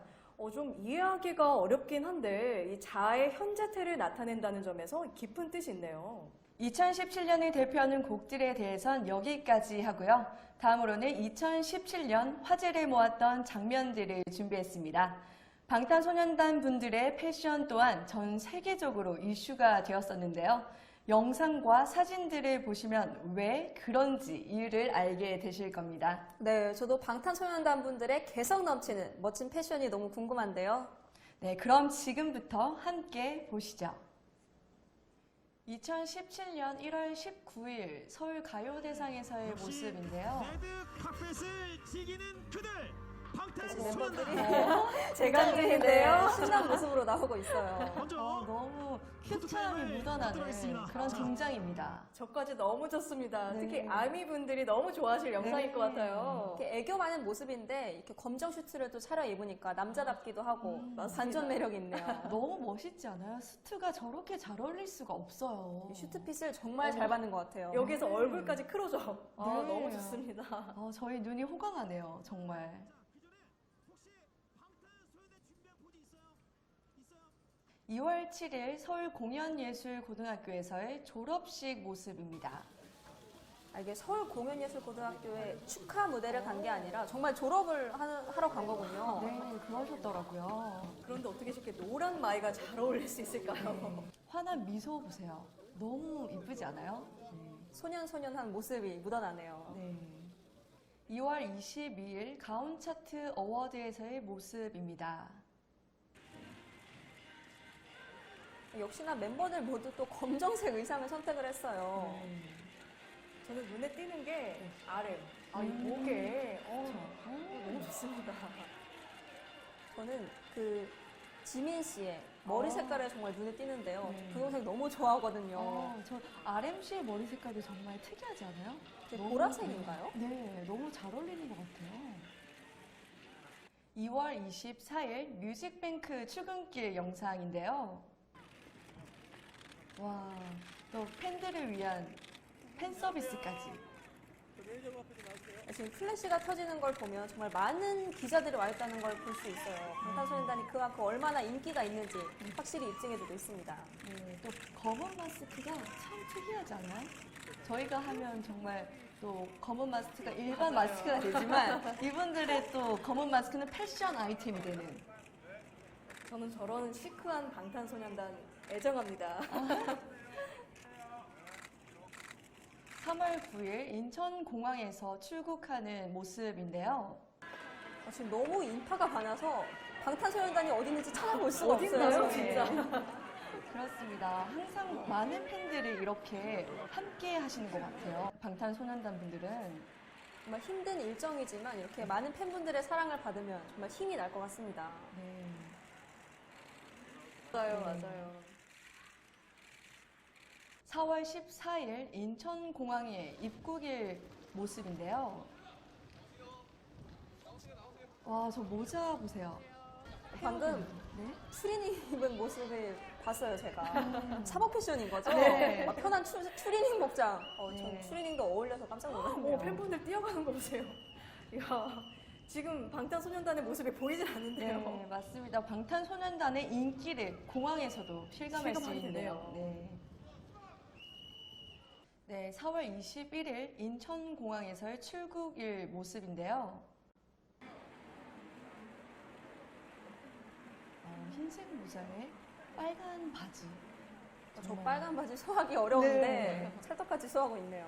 Speaker 2: 좀 이해하기가 어렵긴 한데 이 자아의 현재태를 나타낸다는 점에서 깊은 뜻이 있네요.
Speaker 1: 2017년을 대표하는 곡들에 대해선 여기까지 하고요. 다음으로는 2017년 화제를 모았던 장면들을 준비했습니다. 방탄소년단 분들의 패션 또한 전 세계적으로 이슈가 되었었는데요. 영상과 사진들을 보시면 왜 그런지 이유를 알게 되실 겁니다.
Speaker 3: 네, 저도 방탄소년단 분들의 개성 넘치는 멋진 패션이 너무 궁금한데요.
Speaker 1: 네, 그럼 지금부터 함께 보시죠. 2017년 1월 19일 서울 가요대상에서의 모습인데요.
Speaker 5: 레드카펫을 지기는 그들
Speaker 3: 멤버들이
Speaker 5: 방탄소년단
Speaker 3: 제간인데요. 신난 모습으로 나오고 있어요.
Speaker 5: 먼저
Speaker 1: 너무 큐트함이 묻어나는 그런 등장입니다.
Speaker 2: 저까지 너무 좋습니다.
Speaker 1: 네.
Speaker 2: 특히 아미 분들이 너무 좋아하실 영상일
Speaker 1: 네.
Speaker 2: 것 같아요.
Speaker 3: 이렇게 애교 많은 모습인데 이렇게 검정 슈트를 또 차려 입으니까 남자답기도 하고
Speaker 2: 맞습니다.
Speaker 3: 반전 매력 있네요.
Speaker 1: 너무 멋있지 않아요? 수트가 저렇게 잘 어울릴 수가 없어요.
Speaker 3: 이 슈트핏을 정말 잘 받는 것 같아요.
Speaker 2: 여기서 얼굴까지 크로즈업.
Speaker 1: 네.
Speaker 2: 너무 좋습니다.
Speaker 1: 저희 눈이 호강하네요, 정말. 2월 7일 서울공연예술고등학교에서의 졸업식 모습입니다.
Speaker 3: 이게 서울공연예술고등학교에 축하 무대를 간 게 아니라 정말 졸업을 하러 간 거군요.
Speaker 1: 네, 그러셨더라고요.
Speaker 2: 그런데 어떻게 저렇게 노란 마이가 잘 어울릴 수 있을까요?
Speaker 1: 환한 미소 보세요. 너무 이쁘지 않아요?
Speaker 3: 소년소년한 모습이 묻어나네요.
Speaker 1: 네. 2월 22일 가온 차트 어워드에서의 모습입니다.
Speaker 3: 역시나 멤버들 모두 또 검정색 의상을 선택을 했어요.
Speaker 2: 저는 눈에 띄는 게 RM. 이 목에 너무 좋습니다.
Speaker 3: 저는 그 지민 씨의 머리 색깔에 정말 눈에 띄는데요.
Speaker 1: 네.
Speaker 3: 분홍색 너무 좋아하거든요.
Speaker 1: 저 RMC의 머리 색깔도 정말 특이하지 않아요?
Speaker 3: 이게
Speaker 1: 너무-
Speaker 3: 보라색인가요?
Speaker 1: 네, 너무 잘 어울리는 것 같아요. 2월 24일 뮤직뱅크 출근길 영상인데요. 와, 또 팬들을 위한 팬 서비스까지.
Speaker 3: 지금 플래시가 터지는 걸 보면 정말 많은 기자들이 와 있다는 걸 볼 수 있어요. 방탄소년단이 그만큼 얼마나 인기가 있는지 확실히 입증해주고 있습니다.
Speaker 1: 네, 또 검은 마스크가 참 특이하지 않아요? 저희가 하면 정말 또 검은 마스크가 일반 마스크가 되지만 이분들의 또 검은 마스크는 패션 아이템이 되는.
Speaker 2: 저는 저런 시크한 방탄소년단 애정합니다.
Speaker 1: 3월 9일 인천공항에서 출국하는 모습인데요.
Speaker 3: 지금 너무 인파가 많아서 방탄소년단이 어디 있는지 찾아볼 수가
Speaker 2: 어딘가요,
Speaker 3: 없어요.
Speaker 2: 진짜?
Speaker 1: 그렇습니다. 항상 많은 팬들이 이렇게 함께 하시는 것 같아요. 방탄소년단 분들은.
Speaker 3: 정말 힘든 일정이지만 이렇게 많은 팬분들의 사랑을 받으면 정말 힘이 날 것 같습니다.
Speaker 1: 네.
Speaker 2: 맞아요, 맞아요.
Speaker 1: 4월 14일 인천공항에 입국일 모습인데요. 와, 저 모자 보세요.
Speaker 3: 방금
Speaker 1: 네?
Speaker 3: 추리닝 입은 모습을 봤어요, 제가. 사복 패션인 거죠?
Speaker 1: 네.
Speaker 3: 막 편한 추리닝 복장. 전
Speaker 1: 네.
Speaker 3: 추리닝도 어울려서 깜짝 놀랐네요.
Speaker 2: 오, 팬분들 뛰어가는 거 보세요. 이야, 지금 방탄소년단의 모습이 보이질 않는데요.
Speaker 1: 네, 맞습니다. 방탄소년단의 인기를 공항에서도 실감할 수
Speaker 2: 실감하게
Speaker 1: 있네요.
Speaker 2: 되네요.
Speaker 1: 네. 네, 4월 21일 인천공항에서의 출국일 모습인데요. 흰색 모자에 빨간 바지.
Speaker 3: 저
Speaker 1: 정말.
Speaker 3: 빨간 바지 소화하기 어려운데
Speaker 1: 네.
Speaker 3: 찰떡같이 소화하고 있네요.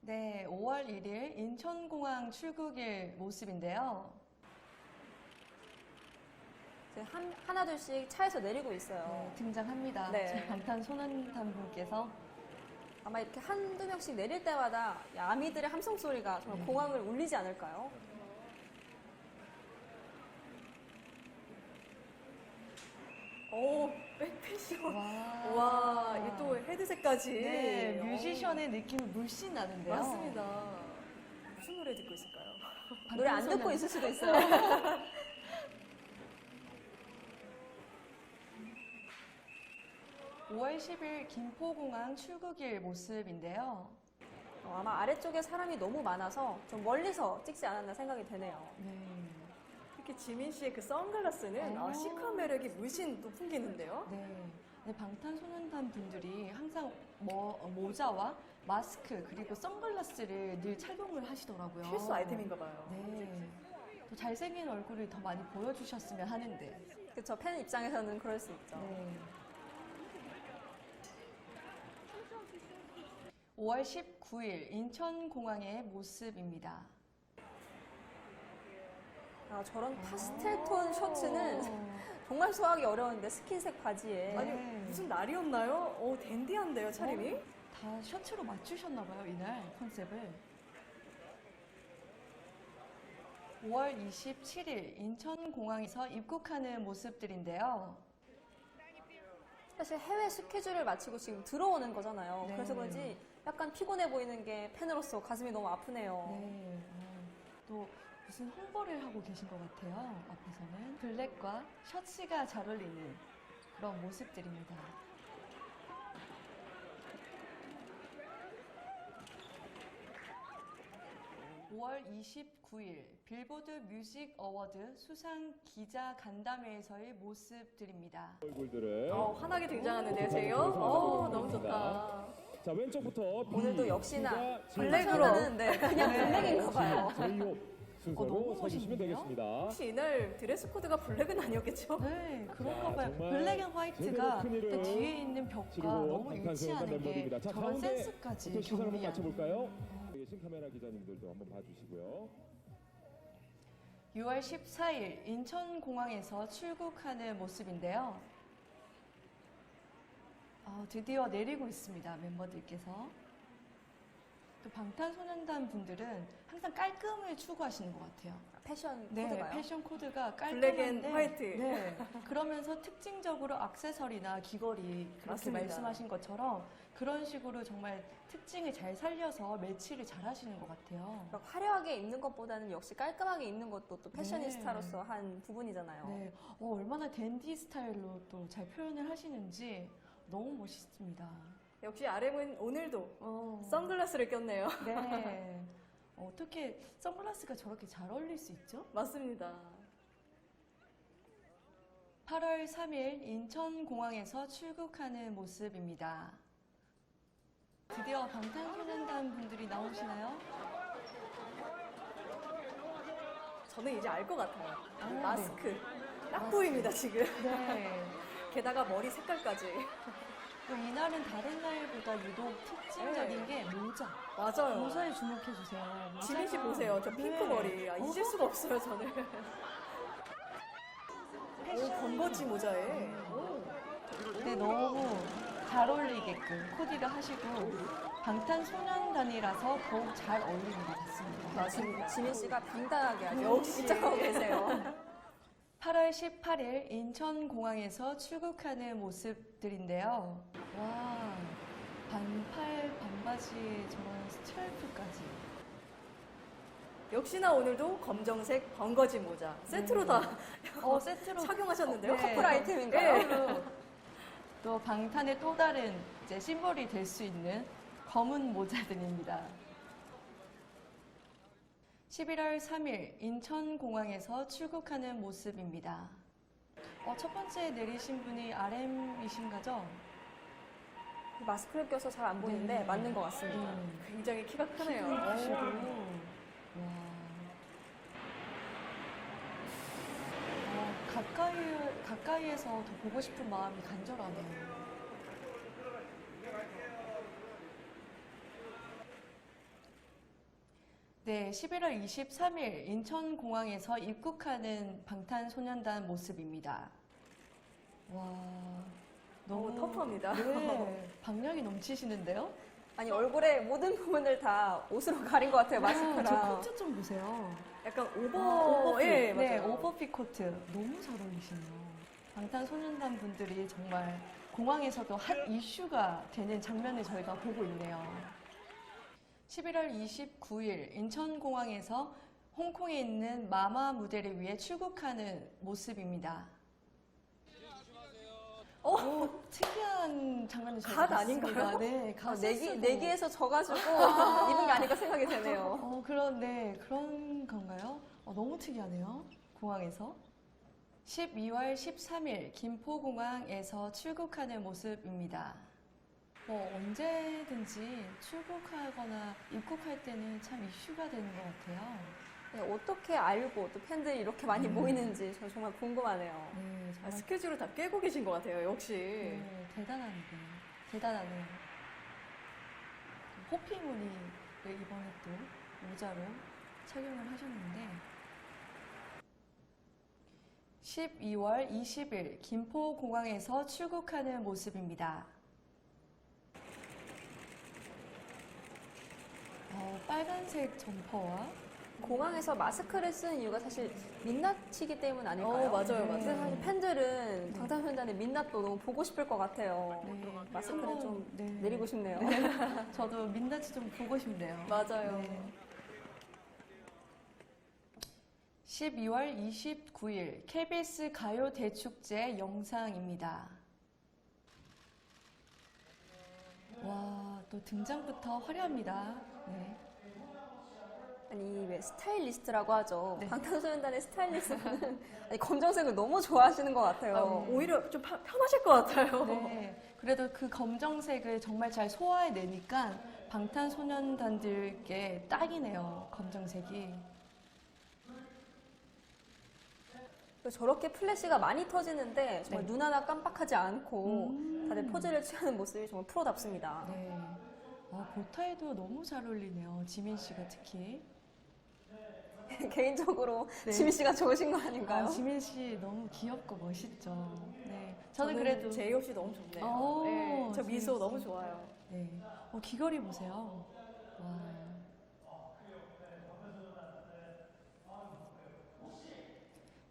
Speaker 1: 네, 5월 1일 인천공항 출국일 모습인데요.
Speaker 3: 이제 하나둘씩 차에서 내리고 있어요.
Speaker 1: 네, 등장합니다.
Speaker 3: 네.
Speaker 1: 저희 방탄소년단 분께서.
Speaker 3: 아마 이렇게 한두 명씩 내릴 때마다 이 아미들의 함성 소리가 정말 공항을 울리지 않을까요?
Speaker 2: 오, 백패션.
Speaker 1: 와,
Speaker 2: 와, 이게 또 헤드셋까지.
Speaker 1: 네, 뮤지션의 느낌이 물씬 나는데요.
Speaker 2: 맞습니다. 무슨 노래 듣고 있을까요?
Speaker 3: 노래 안 듣고 있을 수도 있어요.
Speaker 1: 5월 10일 김포공항 출국일 모습인데요.
Speaker 3: 아마 아래쪽에 사람이 너무 많아서 좀 멀리서 찍지 않았나 생각이 되네요.
Speaker 1: 네.
Speaker 2: 특히 지민 씨의 그 선글라스는 시크한 매력이 물씬 또 풍기는데요.
Speaker 1: 네. 네, 방탄소년단 분들이 항상 모자와 마스크 그리고 선글라스를 늘 착용을 하시더라고요.
Speaker 2: 필수 아이템인가 봐요.
Speaker 1: 네. 또 잘생긴 얼굴을 더 많이 보여주셨으면 하는데.
Speaker 3: 그쵸, 팬 입장에서는 그럴 수 있죠.
Speaker 1: 네. 5월 19일 인천공항의 모습입니다.
Speaker 3: 저런 파스텔 톤 셔츠는 정말 소화하기 어려운데 스킨색 바지에
Speaker 2: 아니,
Speaker 1: 네.
Speaker 2: 무슨 날이었나요? 오, 댄디한데요, 차림이?
Speaker 1: 다 셔츠로 맞추셨나봐요, 이날 컨셉을. 5월 27일 인천공항에서 입국하는 모습들인데요.
Speaker 3: 사실 해외 스케줄을 마치고 지금 들어오는 거잖아요.
Speaker 1: 네.
Speaker 3: 그래서 그런지 약간 피곤해 보이는 게 팬으로서 가슴이 너무 아프네요.
Speaker 1: 네. 또 무슨 홍보를 하고 계신 것 같아요. 앞에서는 블랙과 셔츠가 잘 어울리는 그런 모습들입니다. (5월 29일) 빌보드 뮤직 어워드 수상 기자 간담회에서의 모습들입니다.
Speaker 8: 얼굴들을
Speaker 2: 환하게 등장하는데요, 제이요? 너무 좋다.
Speaker 8: 자 왼쪽부터
Speaker 3: 오늘도 역시나
Speaker 2: 블랙으로.
Speaker 3: 블랙으로는 그냥
Speaker 1: 네.
Speaker 3: 블랙인가 봐요.
Speaker 8: 제이홉 순서로
Speaker 1: 너무
Speaker 8: 서주시면
Speaker 1: 멋있는데요?
Speaker 8: 되겠습니다.
Speaker 2: 혹시 이날 드레스 코드가 블랙은 아니었겠죠?
Speaker 1: 네, 그런가
Speaker 8: 자,
Speaker 1: 봐요.
Speaker 8: 정말
Speaker 1: 블랙 앤 화이트가
Speaker 8: 제대로 큰
Speaker 1: 또
Speaker 8: 일을
Speaker 1: 뒤에 있는 벽과
Speaker 8: 치르고
Speaker 1: 너무
Speaker 8: 방탄소년단
Speaker 1: 일치하는 게
Speaker 8: 멤버들입니다. 자,
Speaker 1: 저런
Speaker 8: 가운데
Speaker 1: 센스까지
Speaker 8: 또 시선 한번
Speaker 1: 경미한.
Speaker 8: 맞춰볼까요? 계신 카메라 기자님들도 한번 봐주시고요.
Speaker 1: 6월 14일 인천공항에서 출국하는 모습인데요. 드디어 내리고 있습니다, 멤버들께서. 또 방탄소년단 분들은 항상 깔끔을 추구하시는 것 같아요.
Speaker 3: 패션
Speaker 1: 네,
Speaker 3: 코드가요.
Speaker 1: 패션 코드가
Speaker 2: 블랙 앤
Speaker 1: 깔끔한데
Speaker 2: 화이트.
Speaker 1: 네, 그러면서 특징적으로 액세서리나 귀걸이 그렇게
Speaker 2: 맞습니다.
Speaker 1: 말씀하신 것처럼 그런 식으로 정말 특징을 잘 살려서 매치를 잘 하시는 것 같아요.
Speaker 3: 그러니까 화려하게 입는 것보다는 역시 깔끔하게 입는 것도 또
Speaker 1: 네.
Speaker 3: 패셔니스타로서 한 부분이잖아요.
Speaker 1: 네, 얼마나 댄디 스타일로 또 잘 표현을 하시는지 너무 멋있습니다.
Speaker 2: 역시 RM은 오늘도
Speaker 1: 어,
Speaker 2: 선글라스를 꼈네요.
Speaker 1: 네. 어떻게 선글라스가 저렇게 잘 어울릴 수 있죠?
Speaker 2: 맞습니다.
Speaker 1: 8월 3일 인천공항에서 출국하는 모습입니다. 드디어 방탄소년단 분들이 나오시나요?
Speaker 2: 저는 이제 알 것 같아요.
Speaker 1: 아,
Speaker 2: 마스크. 딱 보입니다, 지금.
Speaker 1: 네.
Speaker 2: 게다가 머리 색깔까지.
Speaker 1: 또 이날은 다른 날보다 유독 특징적인 게 모자.
Speaker 2: 맞아요.
Speaker 1: 모자에 주목해주세요.
Speaker 2: 지민 씨 보세요. 저 핑크
Speaker 1: 네.
Speaker 2: 머리. 아, 잊을 수가 없어요, 저는. 오, 건거지 모자에.
Speaker 1: 네, 너무 잘 어울리게끔 코디를 하시고 방탄소년단이라서 더욱 잘 어울리는 것 같습니다.
Speaker 2: 맞습니다.
Speaker 3: 지민 씨가 당당하게 아주
Speaker 2: 역시.
Speaker 3: 입장하고 계세요.
Speaker 1: 8월 18일 인천공항에서 출국하는 모습들인데요. 와, 반팔 반바지에 저런 스트라이프까지.
Speaker 2: 역시나 오늘도 검정색 번거지 모자. 세트로 다
Speaker 1: 세트로
Speaker 2: 착용하셨는데요.
Speaker 1: 네.
Speaker 3: 커플 아이템인가요?
Speaker 1: 네. 또 방탄의 또 다른 이제 심벌이 될 수 있는 검은 모자들입니다. 11월 3일 인천공항에서 출국하는 모습입니다. 첫 번째 내리신 분이 RM이신가죠?
Speaker 3: 마스크를 껴서 잘 안 보이는데
Speaker 1: 네.
Speaker 3: 맞는 것 같습니다.
Speaker 2: 굉장히 키가 크네요.
Speaker 1: 크시고. 가까이에서 더 보고 싶은 마음이 간절하네요. 네, 11월 23일 인천공항에서 입국하는 방탄소년단 모습입니다. 와,
Speaker 2: 너무 터프합니다.
Speaker 1: 네, 박력이 넘치시는데요?
Speaker 3: 아니 얼굴의 모든 부분을 다 옷으로 가린 것 같아요,
Speaker 1: 저
Speaker 3: 마스크랑.
Speaker 1: 코트 좀 보세요.
Speaker 2: 약간
Speaker 1: 오버핏.
Speaker 2: 예,
Speaker 1: 네,
Speaker 2: 맞아요.
Speaker 1: 오버핏 코트. 너무 잘 어울리시네요. 방탄소년단 분들이 정말 공항에서도 핫 이슈가 되는 장면을 저희가 보고 있네요. 11월 29일 인천공항에서 홍콩에 있는 마마 무대를 위해 출국하는 모습입니다. 특이한 장면을 저희가
Speaker 2: 갓 아닌가요?
Speaker 1: 봤습니다. 네, 갓 소스도.
Speaker 3: 내기에서 져가지고 입은 게 아닐까 생각이 되네요.
Speaker 1: 그런 건가요? 너무 특이하네요. 공항에서. 12월 13일 김포공항에서 출국하는 모습입니다. 언제든지 출국하거나 입국할 때는 참 이슈가 되는 것 같아요.
Speaker 3: 네, 어떻게 알고 또 팬들이 이렇게 많이 모이는지 저 정말 궁금하네요.
Speaker 1: 네,
Speaker 2: 아,
Speaker 1: 정말
Speaker 2: 스케줄을 다 깨고 계신 것 같아요. 역시.
Speaker 1: 대단하네요. 호피무늬를 이번에 또 모자로 착용을 하셨는데 12월 20일 김포공항에서 출국하는 모습입니다. 빨간색 점퍼와
Speaker 3: 공항에서 마스크를 쓰는 이유가 사실 민낯이기 때문 아닐까요?
Speaker 2: 맞아요,
Speaker 3: 근데
Speaker 2: 맞아요.
Speaker 3: 사실 팬들은 방탄소년단의 민낯도 너무 보고 싶을 것 같아요.
Speaker 1: 네,
Speaker 3: 마스크를
Speaker 1: 한번,
Speaker 3: 좀
Speaker 1: 네.
Speaker 3: 내리고 싶네요.
Speaker 1: 저도 민낯이 좀 보고 싶네요.
Speaker 2: 맞아요.
Speaker 1: 네. 12월 29일 KBS 가요 대축제 영상입니다. 와, 또 등장부터 화려합니다. 네.
Speaker 3: 아니 왜 스타일리스트라고 하죠.
Speaker 1: 네.
Speaker 3: 방탄소년단의 스타일리스트는 아니, 검정색을 너무 좋아하시는 것 같아요.
Speaker 2: 오히려 좀 편하실 것 같아요.
Speaker 1: 네. 그래도 그 검정색을 정말 잘 소화해내니까 방탄소년단들께 딱이네요. 검정색이.
Speaker 3: 저렇게 플래시가 많이 터지는데 정말
Speaker 1: 네.
Speaker 3: 눈 하나 깜빡하지 않고 다들 포즈를 취하는 모습이 정말 프로답습니다.
Speaker 1: 네. 보타에도 너무 잘 어울리네요. 지민 씨가 특히.
Speaker 3: 개인적으로
Speaker 1: 네.
Speaker 3: 지민 씨가 좋으신 거 아닌가요?
Speaker 1: 지민 씨 너무 귀엽고 멋있죠. 네.
Speaker 2: 저는
Speaker 1: 그래도
Speaker 2: 제이홉 씨 너무 좋네요.
Speaker 1: 오,
Speaker 2: 네, 저 미소
Speaker 1: 제이홉
Speaker 2: 너무
Speaker 1: 씨.
Speaker 2: 좋아요.
Speaker 1: 네. 귀걸이 보세요. 와.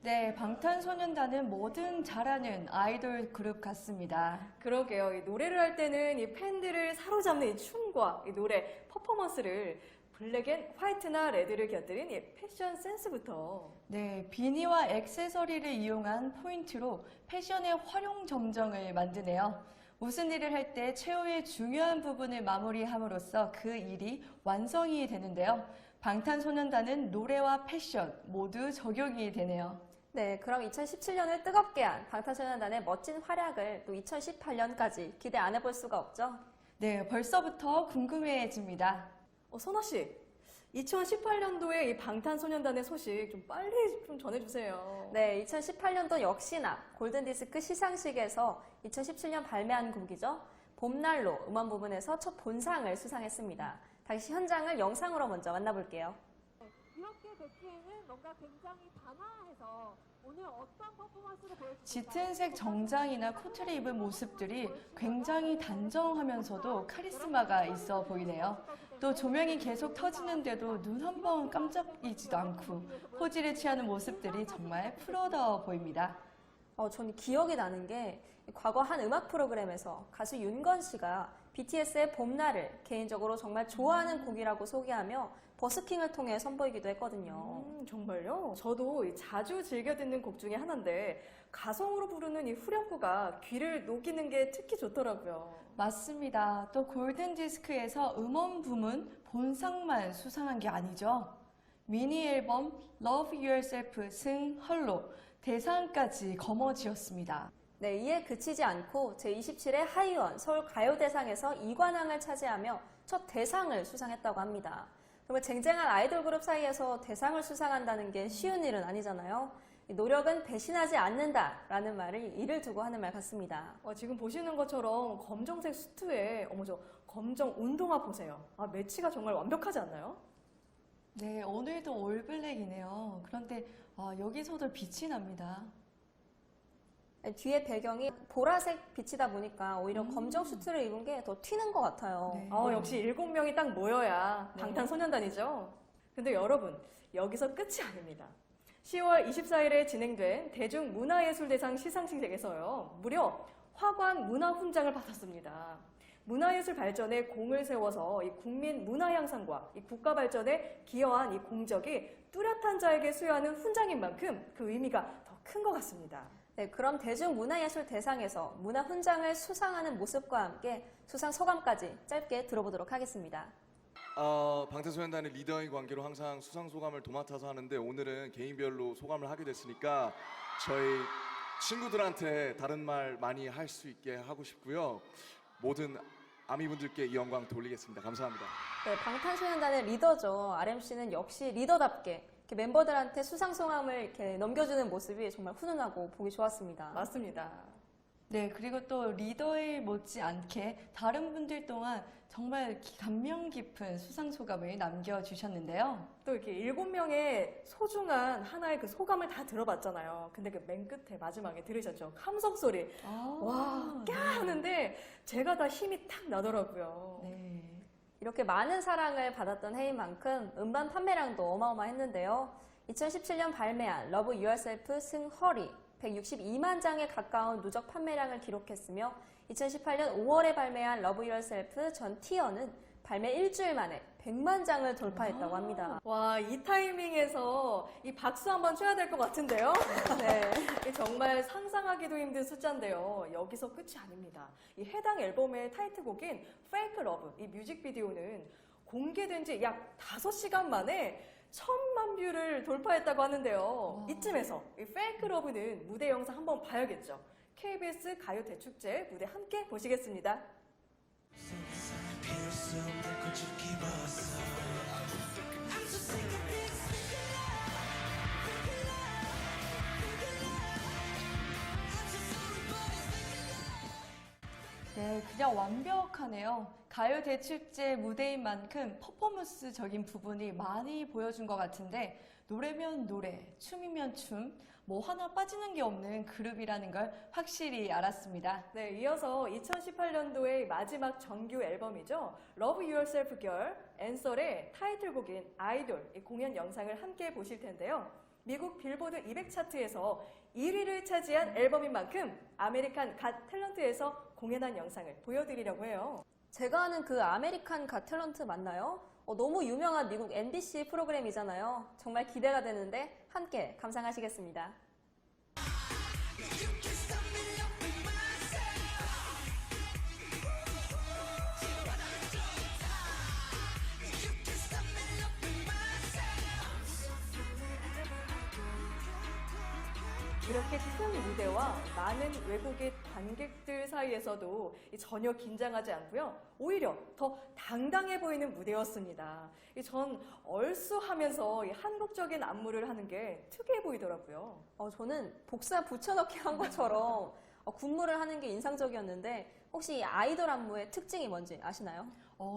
Speaker 1: 네, 방탄소년단은 뭐든 잘하는 아이돌 그룹 같습니다.
Speaker 2: 그러게요. 이 노래를 할 때는 이 팬들을 사로잡는 이 춤과 이 노래 퍼포먼스를 블랙 앤 화이트나 레드를 곁들인 이 패션 센스부터
Speaker 1: 네, 비니와 액세서리를 이용한 포인트로 패션의 활용 점정을 만드네요. 무슨 일을 할 때 최후의 중요한 부분을 마무리함으로써 그 일이 완성이 되는데요. 방탄소년단은 노래와 패션 모두 적용이 되네요.
Speaker 3: 네, 그럼 2017년을 뜨겁게 한 방탄소년단의 멋진 활약을 또 2018년까지 기대 안 해볼 수가 없죠.
Speaker 1: 네, 벌써부터 궁금해집니다.
Speaker 2: 선아 씨, 2018년도에 이 방탄소년단의 소식 좀 빨리 좀 전해주세요.
Speaker 3: 네, 2018년도 역시나 골든디스크 시상식에서 2017년 발매한 곡이죠. 봄날로 음원 부분에서 첫 본상을 수상했습니다. 당시 현장을 영상으로 먼저 만나볼게요.
Speaker 9: 이렇게 뵙기에는 뭔가 굉장히 단아해서 오늘 어떤 퍼포먼스를 보여줄지
Speaker 1: 짙은 색 정장이나 코트를 입은 모습들이 굉장히 단정하면서도 카리스마가 있어 보이네요. 또 조명이 계속 터지는데도 눈 한 번 깜짝이지도 않고 포즈를 취하는 모습들이 정말 프로다워 보입니다.
Speaker 3: 저는 기억이 나는 게 과거 한 음악 프로그램에서 가수 윤건 씨가 BTS의 봄날을 개인적으로 정말 좋아하는 곡이라고 소개하며 버스킹을 통해 선보이기도 했거든요.
Speaker 2: 정말요? 저도 자주 즐겨 듣는 곡 중에 하나인데 가성으로 부르는 이 후렴구가 귀를 녹이는 게 특히 좋더라고요.
Speaker 1: 맞습니다. 또 골든디스크에서 음원 부문 본상만 수상한 게 아니죠. 미니 앨범 Love Yourself 승 헐로 대상까지 거머쥐었습니다.
Speaker 3: 네, 이에 그치지 않고 제27회 하이원 서울 가요대상에서 2관왕을 차지하며 첫 대상을 수상했다고 합니다. 정말 쟁쟁한 아이돌 그룹 사이에서 대상을 수상한다는 게 쉬운 일은 아니잖아요. 노력은 배신하지 않는다라는 말을 이를 두고 하는 말 같습니다.
Speaker 2: 지금 보시는 것처럼 검정색 수트에 저 검정 운동화 보세요. 매치가 정말 완벽하지 않나요?
Speaker 1: 네, 오늘도 올블랙이네요. 그런데 여기서도 빛이 납니다.
Speaker 3: 뒤에 배경이 보라색 빛이다 보니까 오히려 검정 수트를 입은 게 더 튀는 것 같아요.
Speaker 1: 네.
Speaker 2: 역시 7명이 딱 모여야
Speaker 1: 네.
Speaker 2: 방탄소년단이죠. 근데 여러분, 여기서 끝이 아닙니다. 10월 24일에 진행된 대중문화예술대상 시상식에서요, 무려 화관 문화훈장을 받았습니다. 문화예술 발전에 공을 세워서 이 국민 문화 향상과 이 국가 발전에 기여한 이 공적이 뚜렷한 자에게 수여하는 훈장인 만큼 그 의미가 더 큰 것 같습니다.
Speaker 3: 네, 그럼 대중문화예술 대상에서 문화훈장을 수상하는 모습과 함께 수상 소감까지 짧게 들어보도록 하겠습니다.
Speaker 4: 방탄소년단의 리더의 관계로 항상 수상 소감을 도맡아서 하는데 오늘은 개인별로 소감을 하게 됐으니까 저희 친구들한테 다른 말 많이 할 수 있게 하고 싶고요. 모든 아미분들께 이 영광 돌리겠습니다. 감사합니다.
Speaker 3: 네, 방탄소년단의 리더죠. RMC는 역시 리더답게 이렇게 멤버들한테 수상 소감을 이렇게 넘겨주는 모습이 정말 훈훈하고 보기 좋았습니다.
Speaker 2: 맞습니다.
Speaker 1: 네, 그리고 또 리더에 못지않게 다른 분들 또한 정말 감명 깊은 수상 소감을 남겨주셨는데요.
Speaker 2: 또 이렇게 7명의 소중한 하나의 그 소감을 다 들어봤잖아요. 근데 그 맨 끝에 마지막에 들으셨죠? 함성 소리. 와, 꺄! 하는데 제가 다 힘이 탁 나더라고요.
Speaker 1: 네.
Speaker 3: 이렇게 많은 사랑을 받았던 해인 만큼 음반 판매량도 어마어마했는데요. 2017년 발매한 Love Yourself 승 헐이 162만 장에 가까운 누적 판매량을 기록했으며 2018년 5월에 발매한 Love Yourself 전 티어는 발매 일주일 만에 100만 장을 돌파했다고 합니다.
Speaker 2: 와, 이 타이밍에서 이 박수 한번 쳐야 될 것 같은데요?
Speaker 3: 네.
Speaker 2: 이 정말 상상하기도 힘든 숫자인데요. 여기서 끝이 아닙니다. 이 해당 앨범의 타이틀곡인 Fake Love, 이 뮤직비디오는 공개된 지 약 5시간 만에 1000만 뷰를 돌파했다고 하는데요. 이쯤에서 이 Fake Love는 무대 영상 한번 봐야겠죠. KBS 가요 대축제 무대 함께 보시겠습니다.
Speaker 1: 네, 그냥 완벽하네요. 가요 대축제 무대인 만큼 퍼포먼스적인 부분이 많이 보여준 것 같은데 노래면 노래, 춤이면 춤, 뭐 하나 빠지는 게 없는 그룹이라는 걸 확실히 알았습니다.
Speaker 2: 네, 이어서 2018년도의 마지막 정규 앨범이죠. Love Yourself Girl, 앤설의 타이틀곡인 아이돌 이 공연 영상을 함께 보실 텐데요. 미국 빌보드 200 차트에서 1위를 차지한 앨범인 만큼 아메리칸 갓 탤런트에서 공연한 영상을 보여드리려고 해요.
Speaker 3: 제가 아는 그 아메리칸 갓 탤런트 맞나요? 너무 유명한 미국 MBC 프로그램이잖아요. 정말 기대가 되는데 함께 감상하시겠습니다.
Speaker 2: 이렇게 큰 무대와 많은 외국인 관객들 사이에서도 전혀 긴장하지 않고요. 오히려 더 당당해 보이는 무대였습니다. 전 얼쑤하면서 이 한국적인 안무를 하는 게 특이해 보이더라고요.
Speaker 3: 저는 복사 붙여넣기 한 것처럼 군무를 하는 게 인상적이었는데 혹시 이 아이돌 안무의 특징이 뭔지 아시나요?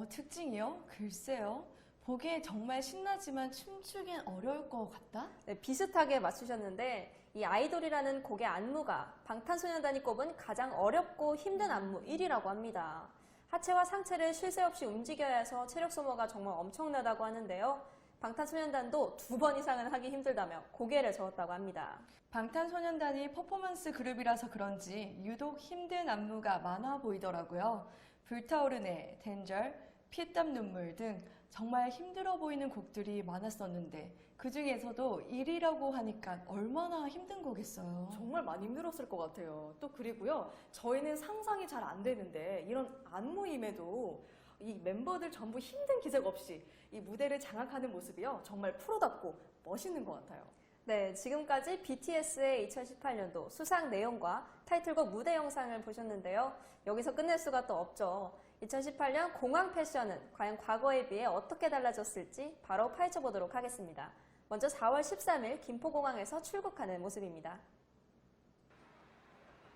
Speaker 1: 특징이요? 글쎄요. 보기에 정말 신나지만 춤추긴 어려울 것 같다?
Speaker 3: 네, 비슷하게 맞추셨는데 이 아이돌이라는 곡의 안무가 방탄소년단이 꼽은 가장 어렵고 힘든 안무 1위라고 합니다. 하체와 상체를 쉴 새 없이 움직여야 해서 체력 소모가 정말 엄청나다고 하는데요. 방탄소년단도 2번 이상은 하기 힘들다며 고개를 저었다고 합니다.
Speaker 1: 방탄소년단이 퍼포먼스 그룹이라서 그런지 유독 힘든 안무가 많아 보이더라고요. 불타오르네, 덴절, 피땀 눈물 등 정말 힘들어 보이는 곡들이 많았었는데 그 중에서도 1위라고 하니까 얼마나 힘든 거겠어요.
Speaker 2: 정말 많이 힘들었을 것 같아요. 또 그리고요, 저희는 상상이 잘 안 되는데 이런 안무임에도 이 멤버들 전부 힘든 기색 없이 이 무대를 장악하는 모습이요, 정말 프로답고 멋있는 것 같아요.
Speaker 3: 네, 지금까지 BTS의 2018년도 수상 내용과 타이틀곡 무대 영상을 보셨는데요. 여기서 끝낼 수가 또 없죠. 2018년 공항 패션은 과연 과거에 비해 어떻게 달라졌을지 바로 파헤쳐 보도록 하겠습니다. 먼저 4월 13일 김포공항에서 출국하는 모습입니다.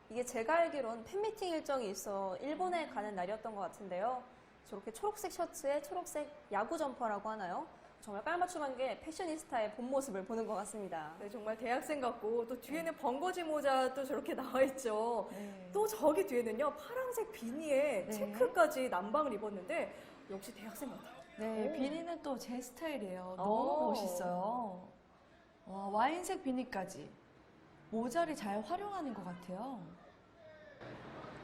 Speaker 3: 이게 제가 알기론 팬미팅 일정이 있어 일본에 가는 날이었던 것 같은데요. 저렇게 초록색 셔츠에 초록색 야구 점퍼라고 하나요? 정말 깔맞춤한 게 패셔니스타의 본 모습을 보는 것 같습니다.
Speaker 2: 네, 정말 대학생 같고 또 뒤에는 번거지 모자도 저렇게 나와 있죠.
Speaker 1: 네.
Speaker 2: 또 저기 뒤에는요, 파란색 비니에
Speaker 1: 네.
Speaker 2: 체크까지 남방을 입었는데 역시 대학생 같아요.
Speaker 1: 네,
Speaker 2: 오.
Speaker 1: 비니는 또 제 스타일이에요. 너무 멋있어요. 와, 와인색 비니까지 모자를 잘 활용하는 것 같아요.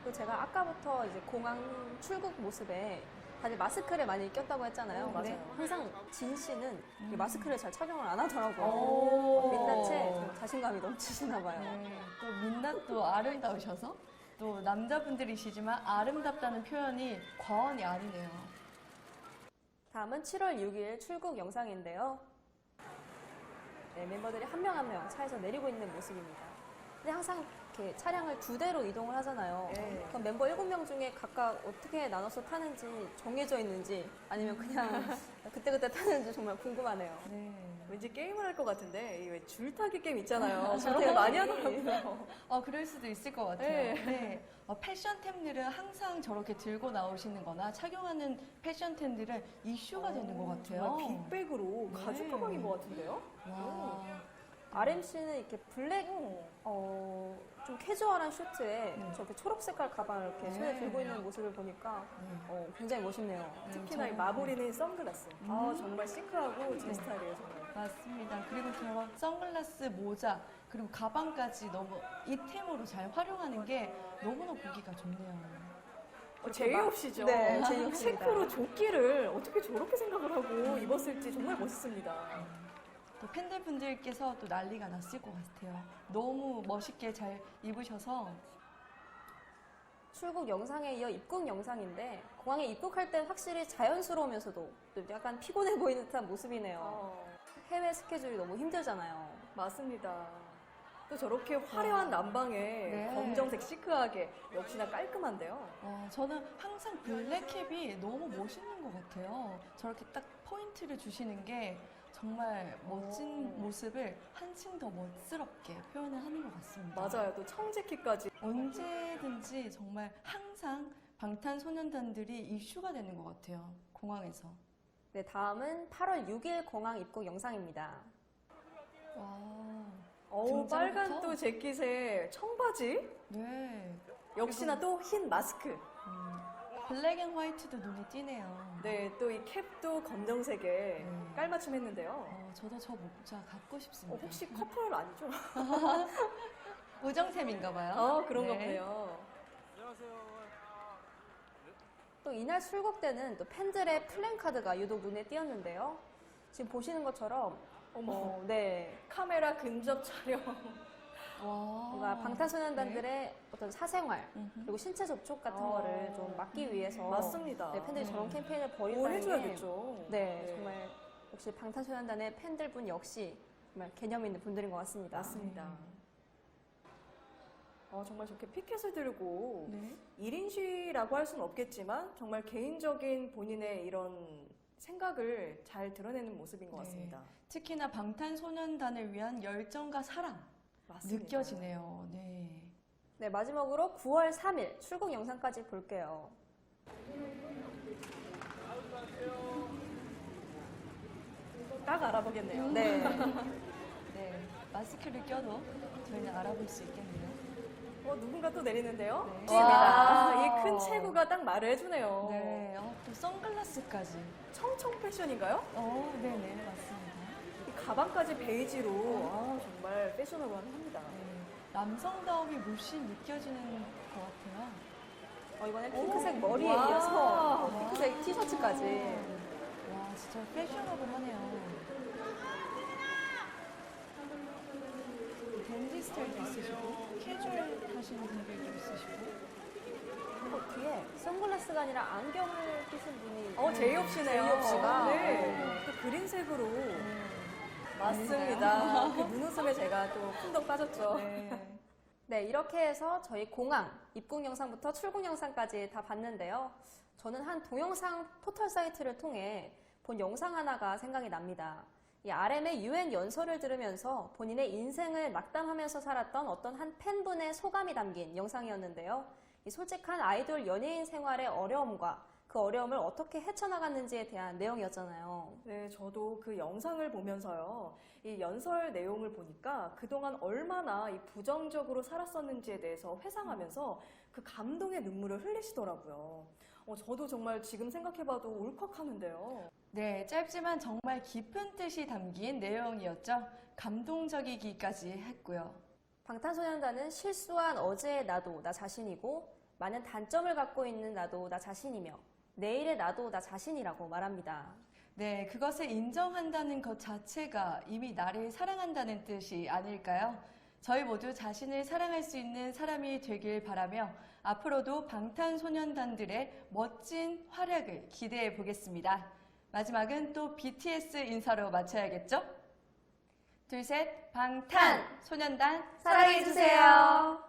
Speaker 3: 또 제가 아까부터 이제 공항 출국 모습에 다들 마스크를 많이 꼈다고 했잖아요. 근데
Speaker 2: 맞아요.
Speaker 3: 항상 진 씨는 이 마스크를 잘 착용을 안 하더라고요.
Speaker 1: 오.
Speaker 3: 민낯에 자신감이 넘치시나 봐요.
Speaker 1: 네, 또 민낯도 아름다우셔서 또 남자분들이시지만 아름답다는 표현이 과언이 아니네요.
Speaker 3: 다음은 7월 6일 출국 영상인데요. 네, 멤버들이 한 명 한 명 차에서 내리고 있는 모습입니다. 근데 항상 이렇게 차량을 2대로 이동을 하잖아요.
Speaker 2: 네.
Speaker 3: 그럼 멤버 7명 중에 각각 어떻게 나눠서 타는지 정해져 있는지 아니면 그냥 그때그때 타는지 정말 궁금하네요.
Speaker 1: 네.
Speaker 2: 왠지 게임을 할 것 같은데 이 왜 줄타기 게임 있잖아요. 줄타기 많이 하더라고요.
Speaker 1: 그럴 수도 있을 것 같아요.
Speaker 2: 네.
Speaker 1: 네. 패션템들은 항상 저렇게 들고 나오시는 거나 착용하는 패션템들은 이슈가 되는 것 같아요.
Speaker 2: 정말 빅백으로 가죽
Speaker 1: 네.
Speaker 2: 가방인 것 같은데요?
Speaker 1: 와.
Speaker 3: RMC는 이렇게 블랙, 좀 캐주얼한 슈트에 저렇게 초록 색깔 가방을 이렇게 손에
Speaker 1: 네.
Speaker 3: 들고 있는 모습을 보니까 굉장히 멋있네요.
Speaker 2: 특히나 이 마무리는 선글라스. 정말 시크하고 제 스타일이에요, 정말.
Speaker 1: 맞습니다. 그리고 저런 선글라스, 모자, 그리고 가방까지 너무 이템으로 잘 활용하는 게 너무나 보기가 좋네요.
Speaker 2: 제이홉씨죠.
Speaker 3: 네, 제이홉씨입니다.
Speaker 2: 체크로 조끼를 어떻게 저렇게 생각을 하고 입었을지 정말 멋있습니다.
Speaker 1: 또 팬들분들께서 또 난리가 났을 것 같아요. 너무 멋있게 잘 입으셔서.
Speaker 3: 출국 영상에 이어 입국 영상인데 공항에 입국할 때 확실히 자연스러우면서도 또 약간 피곤해 보이는 듯한 모습이네요. 해외 스케줄이 너무 힘들잖아요.
Speaker 2: 맞습니다. 또 저렇게 화려한 남방에
Speaker 1: 네.
Speaker 2: 검정색 시크하게 역시나 깔끔한데요.
Speaker 1: 저는 항상 블랙캡이 너무 멋있는 것 같아요. 저렇게 딱 포인트를 주시는 게 정말 멋진 모습을 한층 더 멋스럽게 표현을 하는 것 같습니다.
Speaker 2: 맞아요. 또 청재키까지.
Speaker 1: 언제든지 정말 항상 방탄소년단들이 이슈가 되는 것 같아요. 공항에서.
Speaker 3: 네, 다음은 8월 6일 공항 입국 영상입니다.
Speaker 1: 와.
Speaker 2: 어우,
Speaker 1: 등장부터?
Speaker 2: 빨간 또 재킷에 청바지.
Speaker 1: 네.
Speaker 2: 역시나 또 흰 마스크.
Speaker 1: 블랙 앤 화이트도 눈에 띄네요.
Speaker 2: 네, 또 이 캡도 검정색에 깔맞춤 했는데요.
Speaker 1: 저도 저 모자 갖고 싶습니다.
Speaker 2: 혹시 커플 아니죠?
Speaker 1: 우정템인가 봐요.
Speaker 2: 그런가
Speaker 1: 네.
Speaker 2: 보네요.
Speaker 3: 또 이날 출국 때는 또 팬들의 플랜카드가 유독 눈에 띄었는데요. 지금 보시는 것처럼
Speaker 2: 어머,
Speaker 3: 네,
Speaker 2: 카메라 근접 촬영.
Speaker 3: 뭔가 방탄소년단들의 어떤 사생활 그리고 신체 접촉 같은 거를 좀 막기 위해서
Speaker 2: 맞습니다.
Speaker 3: 네, 팬들이 저런 캠페인을
Speaker 2: 뭘
Speaker 3: 벌인다는 게
Speaker 2: 해줘야겠죠.
Speaker 3: 네, 정말 역시 방탄소년단의 팬들분 역시 정말 개념 있는 분들인 것 같습니다.
Speaker 2: 맞습니다. 정말 저렇게 피켓을 들고
Speaker 1: 네.
Speaker 2: 1인 시위라고 할 수는 없겠지만 정말 개인적인 본인의 이런 생각을 잘 드러내는 모습인 것
Speaker 1: 네.
Speaker 2: 같습니다.
Speaker 1: 특히나 방탄소년단을 위한 열정과 사랑
Speaker 2: 맞습니다.
Speaker 1: 느껴지네요. 네.
Speaker 3: 네, 마지막으로 9월 3일 출국 영상까지 볼게요.
Speaker 2: 딱 알아보겠네요.
Speaker 3: 네.
Speaker 1: 네. 마스크를 껴도 저희는 알아볼 수 있겠네요.
Speaker 2: 누군가 또 내리는데요.
Speaker 1: 네.
Speaker 2: 와,
Speaker 1: 와.
Speaker 2: 이 큰 체구가 딱 말을 해주네요.
Speaker 1: 네. 또 선글라스까지.
Speaker 2: 청청 패션인가요?
Speaker 1: 네네. 맞습니다.
Speaker 2: 이 가방까지 베이지로 정말 패셔너블합니다.
Speaker 1: 네. 남성다움이 물씬 느껴지는 것 같아요.
Speaker 3: 이번엔 핑크색 머리에
Speaker 2: 와.
Speaker 3: 이어서 핑크색 티셔츠까지.
Speaker 1: 와, 진짜 패셔너블하네요. 댄디 스타일도 있으시고, 캐주얼 하시는 분들도 있으시고.
Speaker 3: 뒤에 선글라스가 아니라 안경을 끼신 분이
Speaker 2: 제이홉 씨네요.
Speaker 3: 제이홉 씨가.
Speaker 2: 네. 또 그린색으로. 맞습니다. 그 눈웃음에 제가 또 쿵덕 빠졌죠.
Speaker 1: 네.
Speaker 3: 네, 이렇게 해서 저희 공항 입국 영상부터 출국 영상까지 다 봤는데요. 저는 한 동영상 포털 사이트를 통해 본 영상 하나가 생각이 납니다. 이 RM의 UN 연설을 들으면서 본인의 인생을 낙담하면서 살았던 어떤 한 팬분의 소감이 담긴 영상이었는데요. 이 솔직한 아이돌 연예인 생활의 어려움과 그 어려움을 어떻게 헤쳐나갔는지에 대한 내용이었잖아요.
Speaker 2: 네, 저도 그 영상을 보면서요. 이 연설 내용을 보니까 그동안 얼마나 이 부정적으로 살았었는지에 대해서 회상하면서 그 감동의 눈물을 흘리시더라고요. 저도 정말 지금 생각해봐도 울컥하는데요.
Speaker 1: 네, 짧지만 정말 깊은 뜻이 담긴 내용이었죠. 감동적이기까지 했고요.
Speaker 3: 방탄소년단은 실수한 어제의 나도 나 자신이고 많은 단점을 갖고 있는 나도 나 자신이며 내일의 나도 나 자신이라고 말합니다.
Speaker 1: 네, 그것을 인정한다는 것 자체가 이미 나를 사랑한다는 뜻이 아닐까요? 저희 모두 자신을 사랑할 수 있는 사람이 되길 바라며 앞으로도 방탄소년단들의 멋진 활약을 기대해 보겠습니다. 마지막은 또 BTS 인사로 마쳐야겠죠? 둘, 셋, 방탄소년단 사랑해주세요.